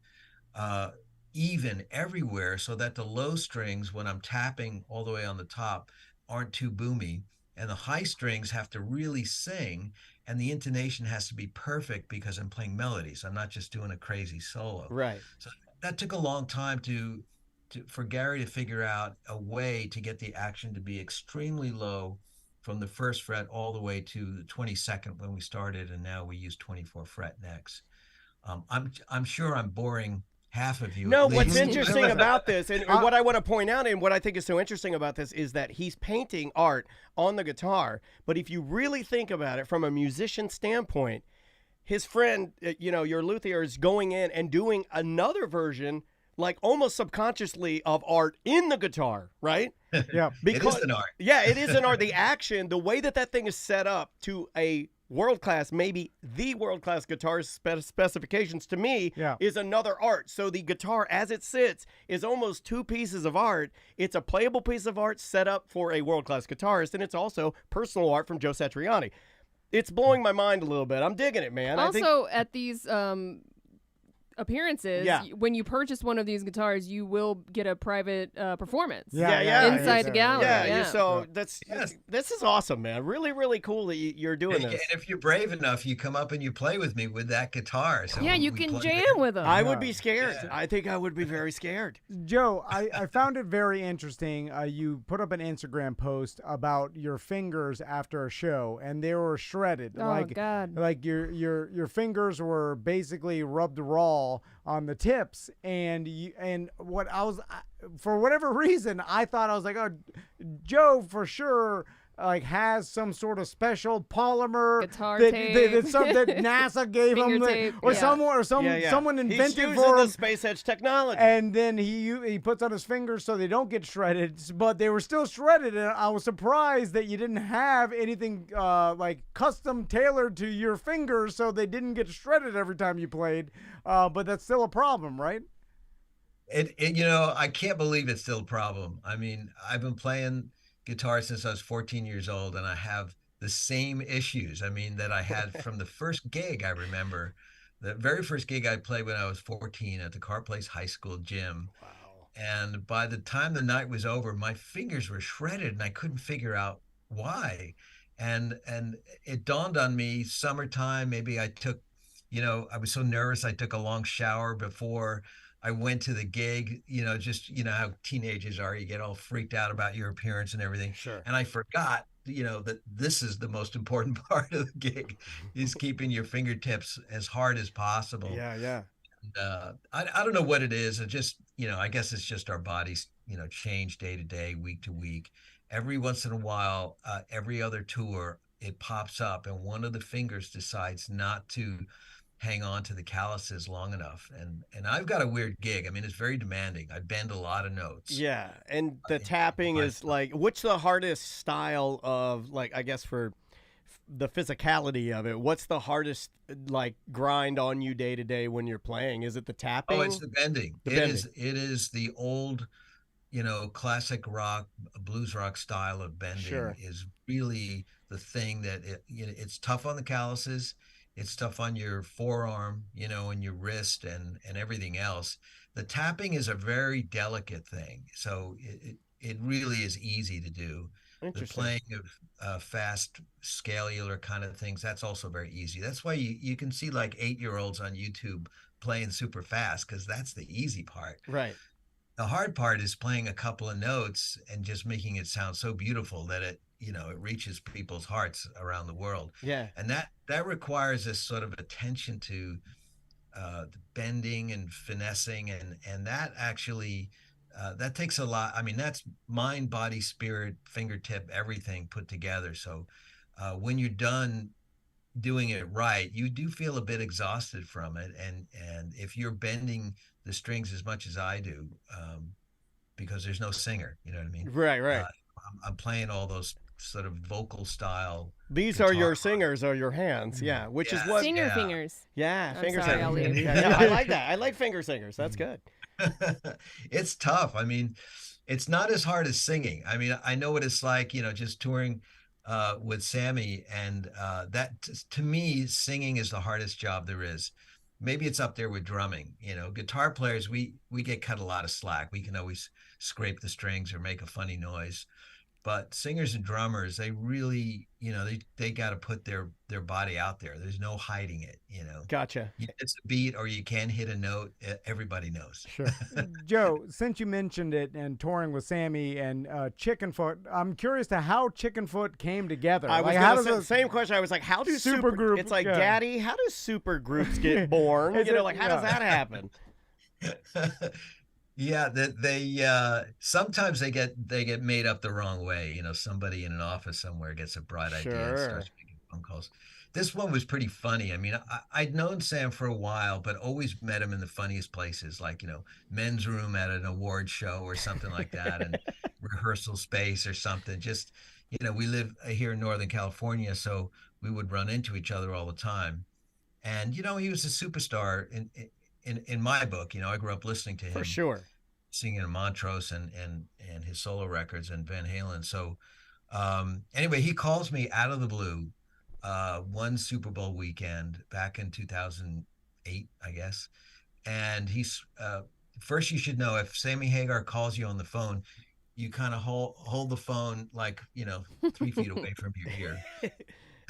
even everywhere so that the low strings, when I'm tapping all the way on the top, aren't too boomy. And the high strings have to really sing, and the intonation has to be perfect because I'm playing melodies. I'm not just doing a crazy solo. Right. So that took a long time for Gary to figure out a way to get the action to be extremely low from the first fret all the way to the 22nd when we started, and now we use 24 fret necks. I'm sure I'm boring half of you. No, what's interesting about this, and what I want to point out, and what I think is so interesting about this, is that he's painting art on the guitar. But if you really think about it from a musician standpoint, his friend, your luthier, is going in and doing another version, like almost subconsciously, of art in the guitar, right? Yeah. Because, it is an art. Yeah, it is an art. The action, the way that thing is set up to a world-class, maybe the world-class guitar specifications, to me, is another art. So the guitar as it sits is almost two pieces of art. It's a playable piece of art set up for a world-class guitarist, and it's also personal art from Joe Satriani. It's blowing my mind a little bit. I'm digging it, man. Also, at these appearances, when you purchase one of these guitars, you will get a private performance inside the gallery. So this is awesome, man. Really, really cool that you're doing this. And if you're brave enough, you come up and you play with me with that guitar. So you can jam with them. I would be scared. I think I would be very scared. Joe, I found it very interesting. You put up an Instagram post about your fingers after a show, and they were shredded. Oh, God. Like your fingers were basically rubbed raw on the tips, and what I was, for whatever reason, I thought, I was like, oh, Joe for sure like has some sort of special polymer guitar that tape that NASA gave him, tape, someone invented He's for him. the Space Edge technology, and then he puts on his fingers so they don't get shredded, but they were still shredded. And I was surprised that you didn't have anything like custom tailored to your fingers so they didn't get shredded every time you played. But that's still a problem, right? I can't believe it's still a problem. I mean, I've been playing guitar since I was 14 years old, and I have the same issues. I mean, that I had from the first gig. I remember the very first gig I played when I was 14 at the Car Place High School gym. Wow. And by the time the night was over, my fingers were shredded, and I couldn't figure out why. And it dawned on me, summertime, maybe I took, I was so nervous, I took a long shower before I went to the gig, just, how teenagers are, you get all freaked out about your appearance and everything. Sure. And I forgot, that this is the most important part of the gig, is keeping your fingertips as hard as possible. Yeah, yeah. I don't know what it is. It just, I guess it's just our bodies, change day to day, week to week. Every once in a while, every other tour, it pops up and one of the fingers decides not to hang on to the calluses long enough. And I've got a weird gig. I mean, it's very demanding. I bend a lot of notes. Yeah, and the tapping is like, what's the hardest style of, like, I guess for the physicality of it, what's the hardest like grind on you day to day when you're playing? Is it the tapping? Oh, it's the bending. It is the old, classic rock, blues rock style of bending is really the thing that it's tough on the calluses. It's tough on your forearm, and your wrist and everything else. The tapping is a very delicate thing. So it really is easy to do. The playing of fast scalular kind of things, that's also very easy. That's why you can see like 8-year-olds on YouTube playing super fast, because that's the easy part. Right. The hard part is playing a couple of notes and just making it sound so beautiful that it reaches people's hearts around the world. Yeah. And that requires this sort of attention to the bending and finessing, and that actually that takes a lot. I mean, that's mind, body, spirit, fingertip, everything put together. So when you're done doing it right, you do feel a bit exhausted from it. And if you're bending the strings as much as I do, because there's no singer, you know what I mean? Right. I'm playing all those sort of vocal style. These are your singers or your hands, yeah. Which is what singer fingers. Yeah, I'm finger sorry, I'll singers. leave. Yeah, I like that. I like finger singers. That's good. It's tough. I mean, it's not as hard as singing. I mean, I know what it's like, just touring with Sammy, and that to me, singing is the hardest job there is. Maybe it's up there with drumming. Guitar players, we get cut a lot of slack. We can always scrape the strings or make a funny noise. But singers and drummers, they really, they got to put their body out there. There's no hiding it, Gotcha. It's a beat or you can hit a note. Everybody knows. Sure. Joe, since you mentioned it and touring with Sammy and Chickenfoot, I'm curious to how Chickenfoot came together. I was how going to say the same question. I was like, how do super group? It's like, Daddy, how do super groups get born? How does that happen? Yeah, they sometimes they get made up the wrong way. Somebody in an office somewhere gets a bright idea and starts making phone calls. This one was pretty funny. I mean, I'd known Sam for a while, but always met him in the funniest places, like men's room at an award show or something like that, and rehearsal space or something. Just we live here in Northern California, so we would run into each other all the time. And he was a superstar in my book. I grew up listening to him for sure, singing in Montrose and his solo records and Van Halen. So anyway, he calls me out of the blue one Super Bowl weekend back in 2008, I guess. And he's first, you should know, if Sammy Hagar calls you on the phone, you kind of hold the phone like 3 feet away from your ear.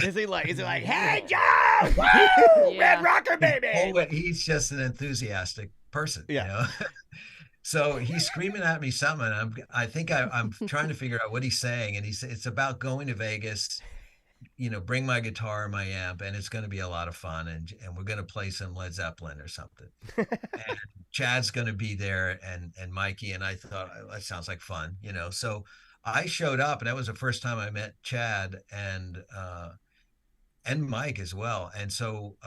Is he like, hey, Joe, woo, Red Rocker, baby? He's just an enthusiastic person, So he's screaming at me something. I think I'm trying to figure out what he's saying. And it's about going to Vegas, bring my guitar and my amp, and it's going to be a lot of fun. And we're going to play some Led Zeppelin or something. And Chad's going to be there and Mikey. And I thought, that sounds like fun, So I showed up, and that was the first time I met Chad and Mike as well. And so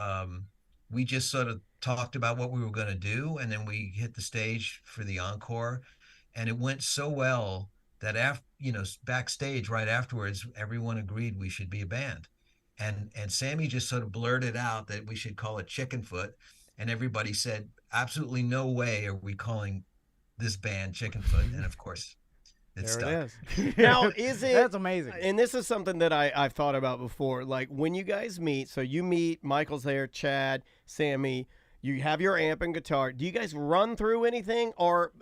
we just sort of talked about what we were going to do, and then we hit the stage for the encore, and it went so well that after backstage right afterwards, everyone agreed we should be a band, and Sammy just sort of blurted out that we should call it Chickenfoot, and everybody said, absolutely no way are we calling this band Chickenfoot, and of course it There stuck. it is. Now, is it? That's amazing. And this is something that I've thought about before. Like when you guys meet, so you meet, Michael's there, Chad, Sammy. You have your amp and guitar. Do you guys run through anything, or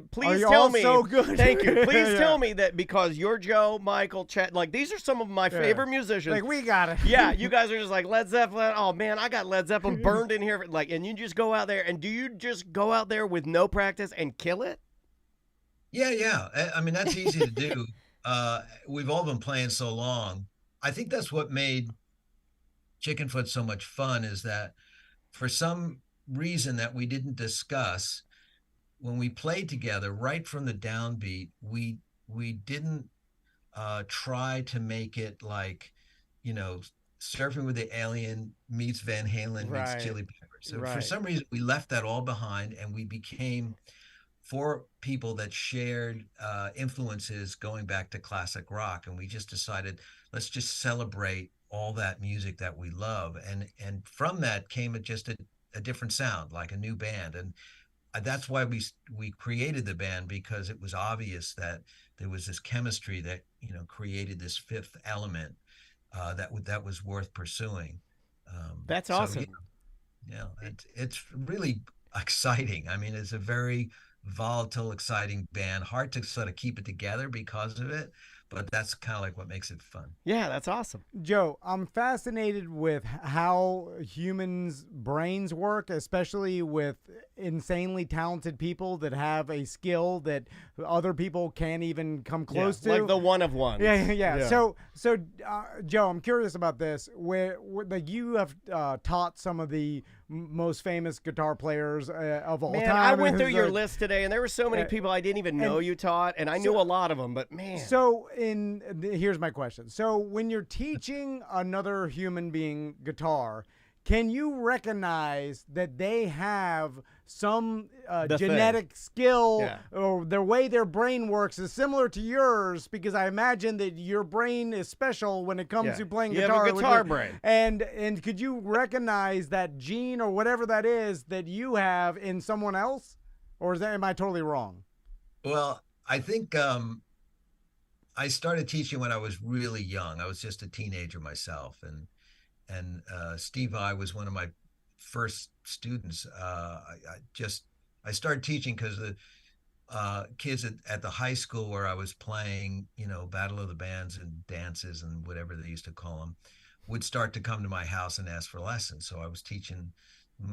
please tell me? So good. Thank you. Please tell me that because you're Joe, Michael, Chad. Like these are some of my favorite musicians. Like we got it. Yeah, you guys are just like Led Zeppelin. Oh man, I got Led Zeppelin burned in here. Like, and you just go out there, and do you just go out there with no practice and kill it? Yeah. I mean, that's easy to do. We've all been playing so long. I think that's what made Chickenfoot so much fun, is that for some reason that we didn't discuss, when we played together, right from the downbeat, we didn't try to make it like, Surfing with the Alien meets Van Halen meets Chili Peppers. So for some reason, we left that all behind, and we became four people that shared influences going back to classic rock. And we just decided, let's just celebrate all that music that we love. And from that came just a different sound, like a new band. And that's why we created the band, because it was obvious that there was this chemistry that, created this fifth element that was worth pursuing. That's awesome. It's really exciting. I mean, it's a very volatile, exciting band. Hard to sort of keep it together because of it, but that's kind of like what makes it fun. Yeah, that's awesome. Joe, I'm fascinated with how humans' brains work, especially with insanely talented people that have a skill that other people can't even come close to. Like the one of one. Yeah. So, Joe, I'm curious about this. Where like you have taught some of the most famous guitar players of all time. I went through your list today, and there were so many people I didn't even know you taught, and I knew a lot of them, but man. So here's my question. So when you're teaching another human being guitar, can you recognize that they have some genetic skill or the way their brain works is similar to yours? Because I imagine that your brain is special when it comes to playing guitar. You have a guitar brain. And could you recognize that gene or whatever that is that you have in someone else? Or am I totally wrong? Well, I think I started teaching when I was really young. I was just a teenager myself, and Steve I was one of my first students. I started teaching because the kids at the high school where I was playing, Battle of the Bands and dances and whatever they used to call them, would start to come to my house and ask for lessons. So I was teaching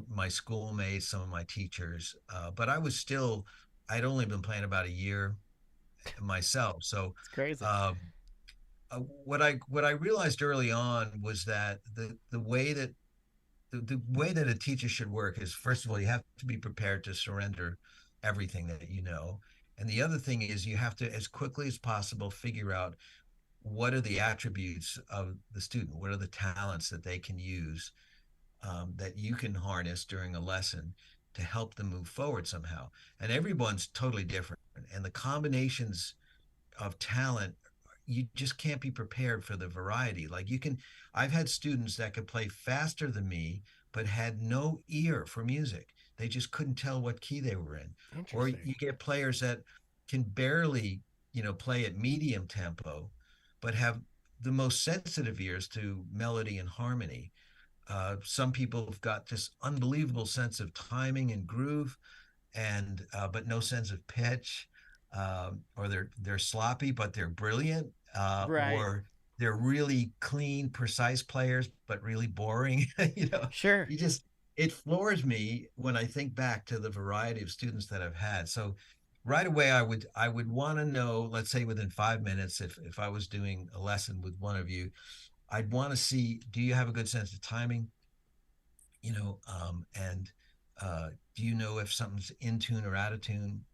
my schoolmates, some of my teachers, but I'd only been playing about a year myself. So it's crazy. What I realized early on was that the way that a teacher should work is, first of all, you have to be prepared to surrender everything that you know. And the other thing is you have to, as quickly as possible, figure out what are the attributes of the student, what are the talents that they can use, that you can harness during a lesson to help them move forward somehow. And everyone's totally different. And the combinations of talent, you just can't be prepared for the variety. Like I've had students that could play faster than me, but had no ear for music. They just couldn't tell what key they were in. Or you get players that can barely, play at medium tempo, but have the most sensitive ears to melody and harmony. Some people have got this unbelievable sense of timing and groove, and but no sense of pitch, or they're sloppy but they're brilliant, or they're really clean, precise players but really boring. Sure. It floors me when I think back to the variety of students that I've had. So right away, I would want to know, let's say within 5 minutes, if I was doing a lesson with one of you, I'd want to see, do you have a good sense of timing? And do you know if something's in tune or out of tune?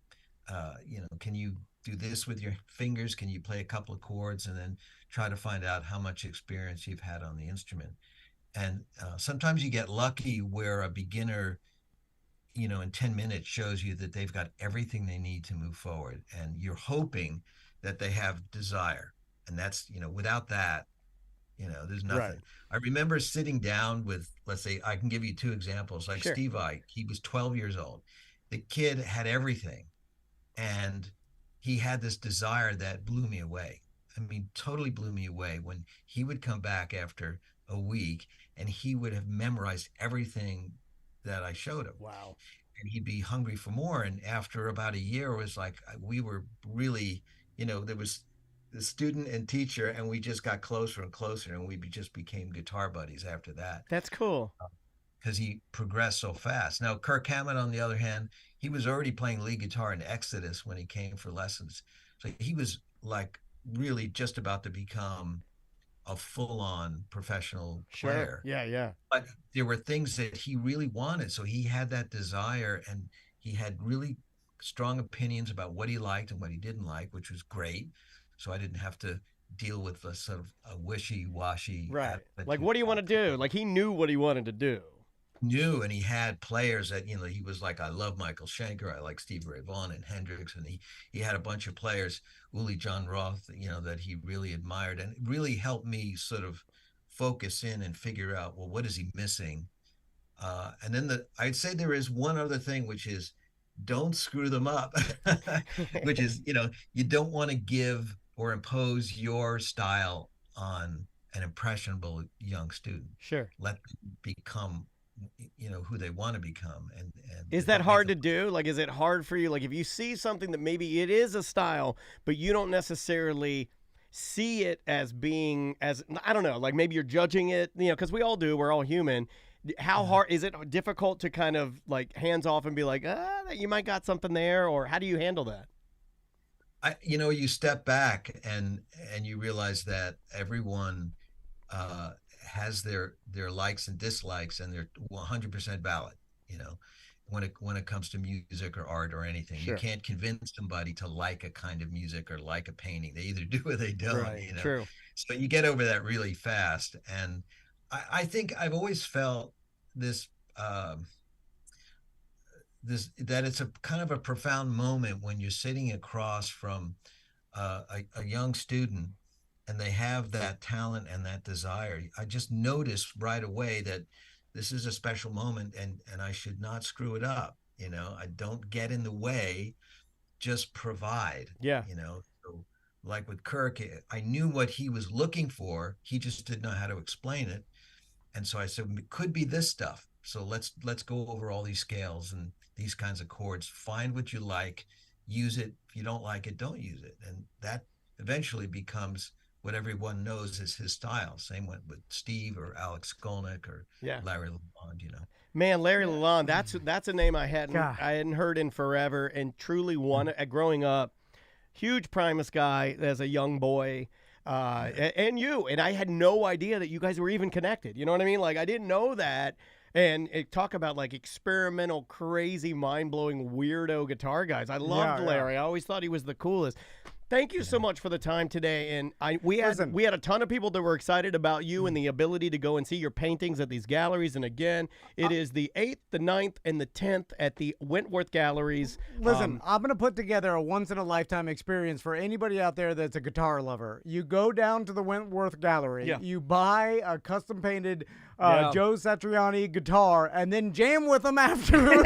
Can you do this with your fingers? Can you play a couple of chords and then try to find out how much experience you've had on the instrument? And sometimes you get lucky where a beginner, in 10 minutes shows you that they've got everything they need to move forward. And you're hoping that they have desire. And that's, without that, there's nothing. Right. I remember sitting down with, let's say, I can give you two examples. Like Steve Ike, he was 12 years old. The kid had everything. And he had this desire that blew me away. I mean, totally blew me away when he would come back after a week and he would have memorized everything that I showed him. Wow. And he'd be hungry for more. And after about a year, it was like we were really, there was the student and teacher, and we just got closer and closer, and we just became guitar buddies after that. That's cool. Because he progressed so fast. Now, Kirk Hammett, on the other hand, he was already playing lead guitar in Exodus when he came for lessons. So he was like really just about to become a full-on professional player. Yeah. But there were things that he really wanted. So he had that desire, and he had really strong opinions about what he liked and what he didn't like, which was great. So I didn't have to deal with a sort of a wishy-washy. Right. Like, what do you want to do? Like, he knew what he wanted to do. Knew, and he had players that, he was like, I love Michael Schenker, I like Stevie Ray Vaughan and Hendrix, and he had a bunch of players, Uli John Roth, that he really admired, and it really helped me sort of focus in and figure out, well, what is he missing? And then I'd say there is one other thing, which is don't screw them up, which is, you don't want to give or impose your style on an impressionable young student. Sure. Let them become who they want to become. And is that hard to do? Like, is it hard for you? Like, if you see something that maybe it is a style, but you don't necessarily see it as being I don't know, like maybe you're judging it, because we all do, we're all human. How hard is it? Difficult to kind of like hands off and be like, you might got something there, or how do you handle that? You step back and you realize that everyone has their likes and dislikes, and they're 100% valid, when it comes to music or art or anything. Sure. You can't convince somebody to like a kind of music or like a painting. They either do or they don't. Right. True. So you get over that really fast. And I think I've always felt this that it's a kind of a profound moment when you're sitting across from a young student, and they have that talent and that desire. I just noticed right away that this is a special moment, and I should not screw it up. I don't get in the way, just provide. Yeah. So like with Kirk, I knew what he was looking for. He just didn't know how to explain it. And so I said, it could be this stuff. So let's go over all these scales and these kinds of chords, find what you like, use it. If you don't like it, don't use it. And that eventually becomes what everyone knows is his style. Same with Steve or Alex Skolnick or Larry Lalonde, Man, Larry Lalonde, that's a name I hadn't heard in forever, and truly one growing up. Huge Primus guy as a young boy, and I had no idea that you guys were even connected. You know what I mean? Like, I didn't know that. And talk about like experimental, crazy, mind-blowing, weirdo guitar guys. I loved Larry. I always thought he was the coolest. Thank you so much for the time today. And we had a ton of people that were excited about you and the ability to go and see your paintings at these galleries. And again, it is the 8th, the 9th, and the 10th at the Wentworth Galleries. Listen, I'm going to put together a once-in-a-lifetime experience for anybody out there that's a guitar lover. You go down to the Wentworth Gallery, you buy a custom-painted Joe Satriani guitar, and then jam with them after.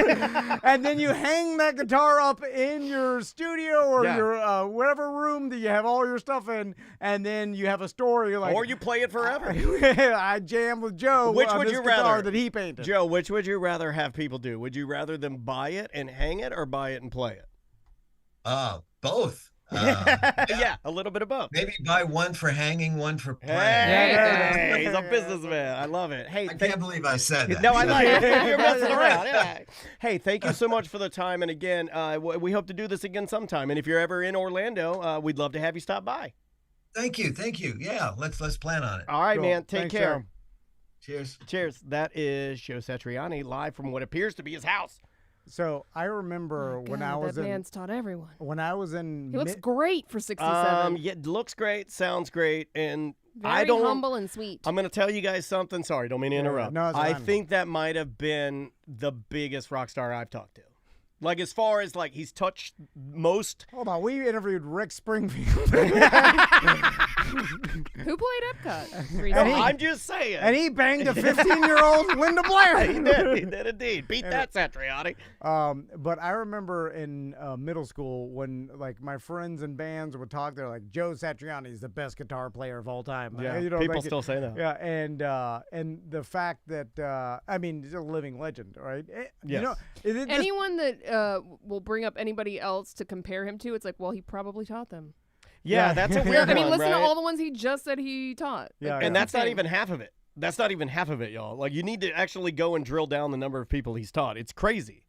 And then you hang that guitar up in your studio or your whatever room that you have all your stuff in, and then you have a story like, or you play it forever. I jam with Joe. Which would you rather that he painted? Joe, which would you rather have people do? Would you rather them buy it and hang it, or buy it and play it? Both. A little bit of both. Maybe buy one for hanging, one for playing. Hey, he's a businessman. I love it. Hey, I can't believe I said that. No, I like it. You're messing around. Yeah. Hey, thank you so much for the time. And again, we hope to do this again sometime. And if you're ever in Orlando, we'd love to have you stop by. Thank you. Yeah, let's plan on it. All right, man. Take care. Cheers. Cheers. That is Joe Satriani live from what appears to be his house. So I remember when I was that man's taught everyone. When I was in, he looks great for 67. Yeah, looks great, sounds great, and very humble and sweet. I'm going to tell you guys something. Sorry, don't mean to interrupt. No, I think that might have been the biggest rock star I've talked to. Like, as far as, like, he's touched most. Hold on, we interviewed Rick Springfield. Who played Epcot recently? I'm just saying. And he banged a 15-year-old Linda Blair. He did indeed. Beat that, Satriani. But I remember in middle school when, like, my friends and bands would talk, they're like, Joe Satriani is the best guitar player of all time. Yeah, you know, people like, still say that. Yeah, and the fact that, I mean, he's a living legend, right? Yes. You know, Anyone that will bring up anybody else to compare him to, it's like, well, he probably taught them. Yeah, that's a weird I mean, one, listen right? to all the ones he just said he taught. Yeah, And that's not even half of it. That's not even half of it, y'all. Like, you need to actually go and drill down the number of people he's taught. It's crazy.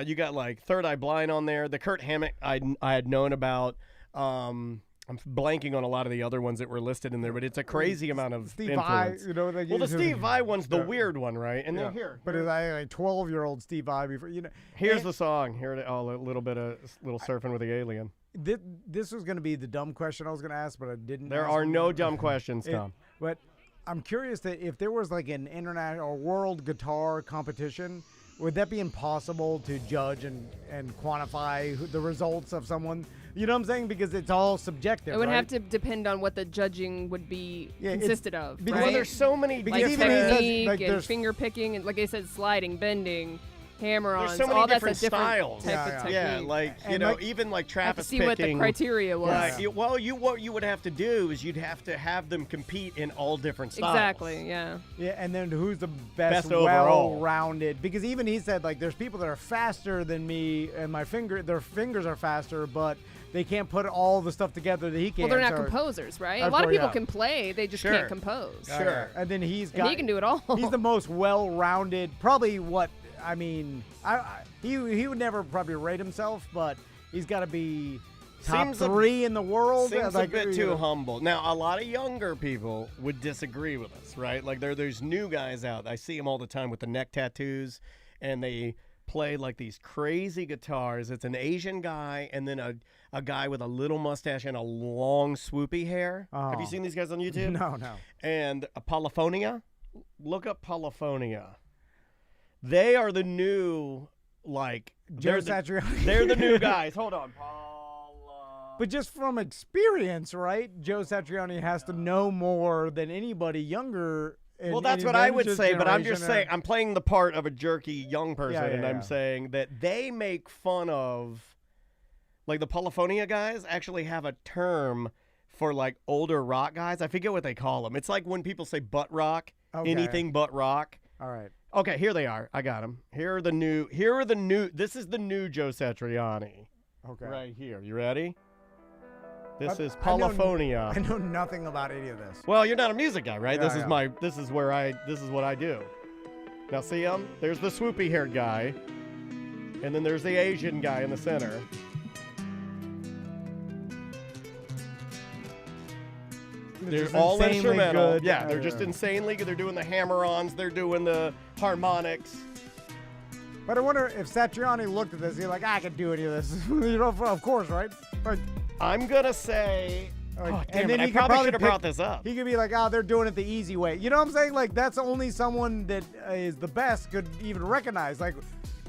You got, like, Third Eye Blind on there. The Kurt Hammett I had known about. I'm blanking on a lot of the other ones that were listed in there, but it's a crazy amount of Steve influence. Vai, you know, Well, the Steve Vai one's the weird one, right? And then here. But it's like 12-year-old Steve Vai before, you know. Here's the song. Here, a little bit of surfing with the alien. This was going to be the dumb question I was going to ask, but I didn't. There are no dumb questions, Tom. But I'm curious that if there was like an international or world guitar competition, would that be impossible to judge and quantify the results of someone? You know what I'm saying? Because it's all subjective. It would right? have to depend on what the judging would be consisted of. because right? Well, there's so many Because like even he says, technique like, and there's- finger picking, and like I said, sliding, bending, hammer-ons. There's so many all different that's a different styles. type Yeah, of yeah. technique. Yeah, like, you And know, like- even like have to Travis see picking. what the criteria was. Well, what you would have to do is you'd have to have them compete in all different styles. Exactly, yeah. Yeah, and then who's the best overall. well-rounded? Because even he said, like, there's people that are faster than me, and their fingers are faster, but they can't put all the stuff together that he can. Well, they're not so- composers, right? A Of lot of course, people yeah. can play, they just Sure. can't compose. Sure. And then he's And got. he can do it all. He's the most well-rounded. Probably what I mean. He would never probably rate himself, but he's got to be top Seems 3 in the world. Seems like, a bit you too know. humble. Now, a lot of younger people would disagree with us, right? Like, there's new guys out. I see them all the time with the neck tattoos, and they play like these crazy guitars. It's an Asian guy and then a guy with a little mustache and a long swoopy hair. Have you Oh. seen these guys on YouTube? No. And Polyphonia. Look up Polyphonia. They are the new, like, Joe they're Satriani. they're the new guys. Hold on. But just from experience, right? Joe Satriani has to know more than anybody younger. Well, that's what I would say, but I'm just saying, I'm playing the part of a jerky young person, and I'm saying that they make fun of, like, the Polyphonia guys actually have a term for, like, older rock guys. I forget what they call them. It's like when people say butt rock, anything but rock. All right. Okay, here they are. I got them. Here are the new, this is the new Joe Satriani. Okay. Right here. You ready? This is I know- Polyphonia. I know nothing about any of this. Well, you're not a music guy, right? Yeah, This is what I do. Now see him? There's the swoopy haired guy. And then there's the Asian guy in the center. They're just all insanely instrumental. good. Yeah, they're just insanely good. They're doing the hammer-ons. They're doing the harmonics. But I wonder if Satriani looked at this, he's like, I can do any of this. You know, of course, right? Like, I'm going to say... like, Oh, and damn then it, I he could probably probably should have pick- brought this up. He could be like, oh, they're doing it the easy way. You know what I'm saying? Like, that's only someone that is the best could even recognize. Like,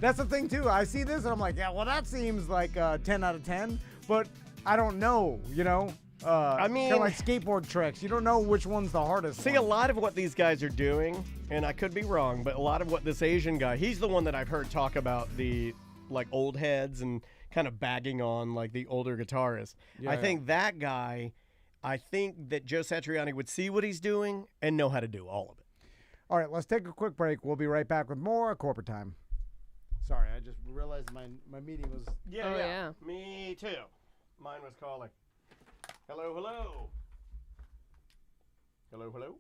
that's the thing, too. I see this, and I'm like, yeah, well, that seems like 10 out of 10. But I don't know, you know? I mean- kind of like skateboard tricks. You don't know which one's the hardest See, one. a lot of what these guys are doing, and I could be wrong, but a lot of what this Asian guy, he's the one that I've heard talk about the, like, old heads and kind of bagging on, like, the older guitarists. I think that guy, I think that Joe Satriani would see what he's doing and know how to do all of it. All right, let's take a quick break. We'll be right back with more corporate time. Sorry, I just realized my meeting was... Yeah. Me too. Mine was calling. Hello, hello. Hello, hello.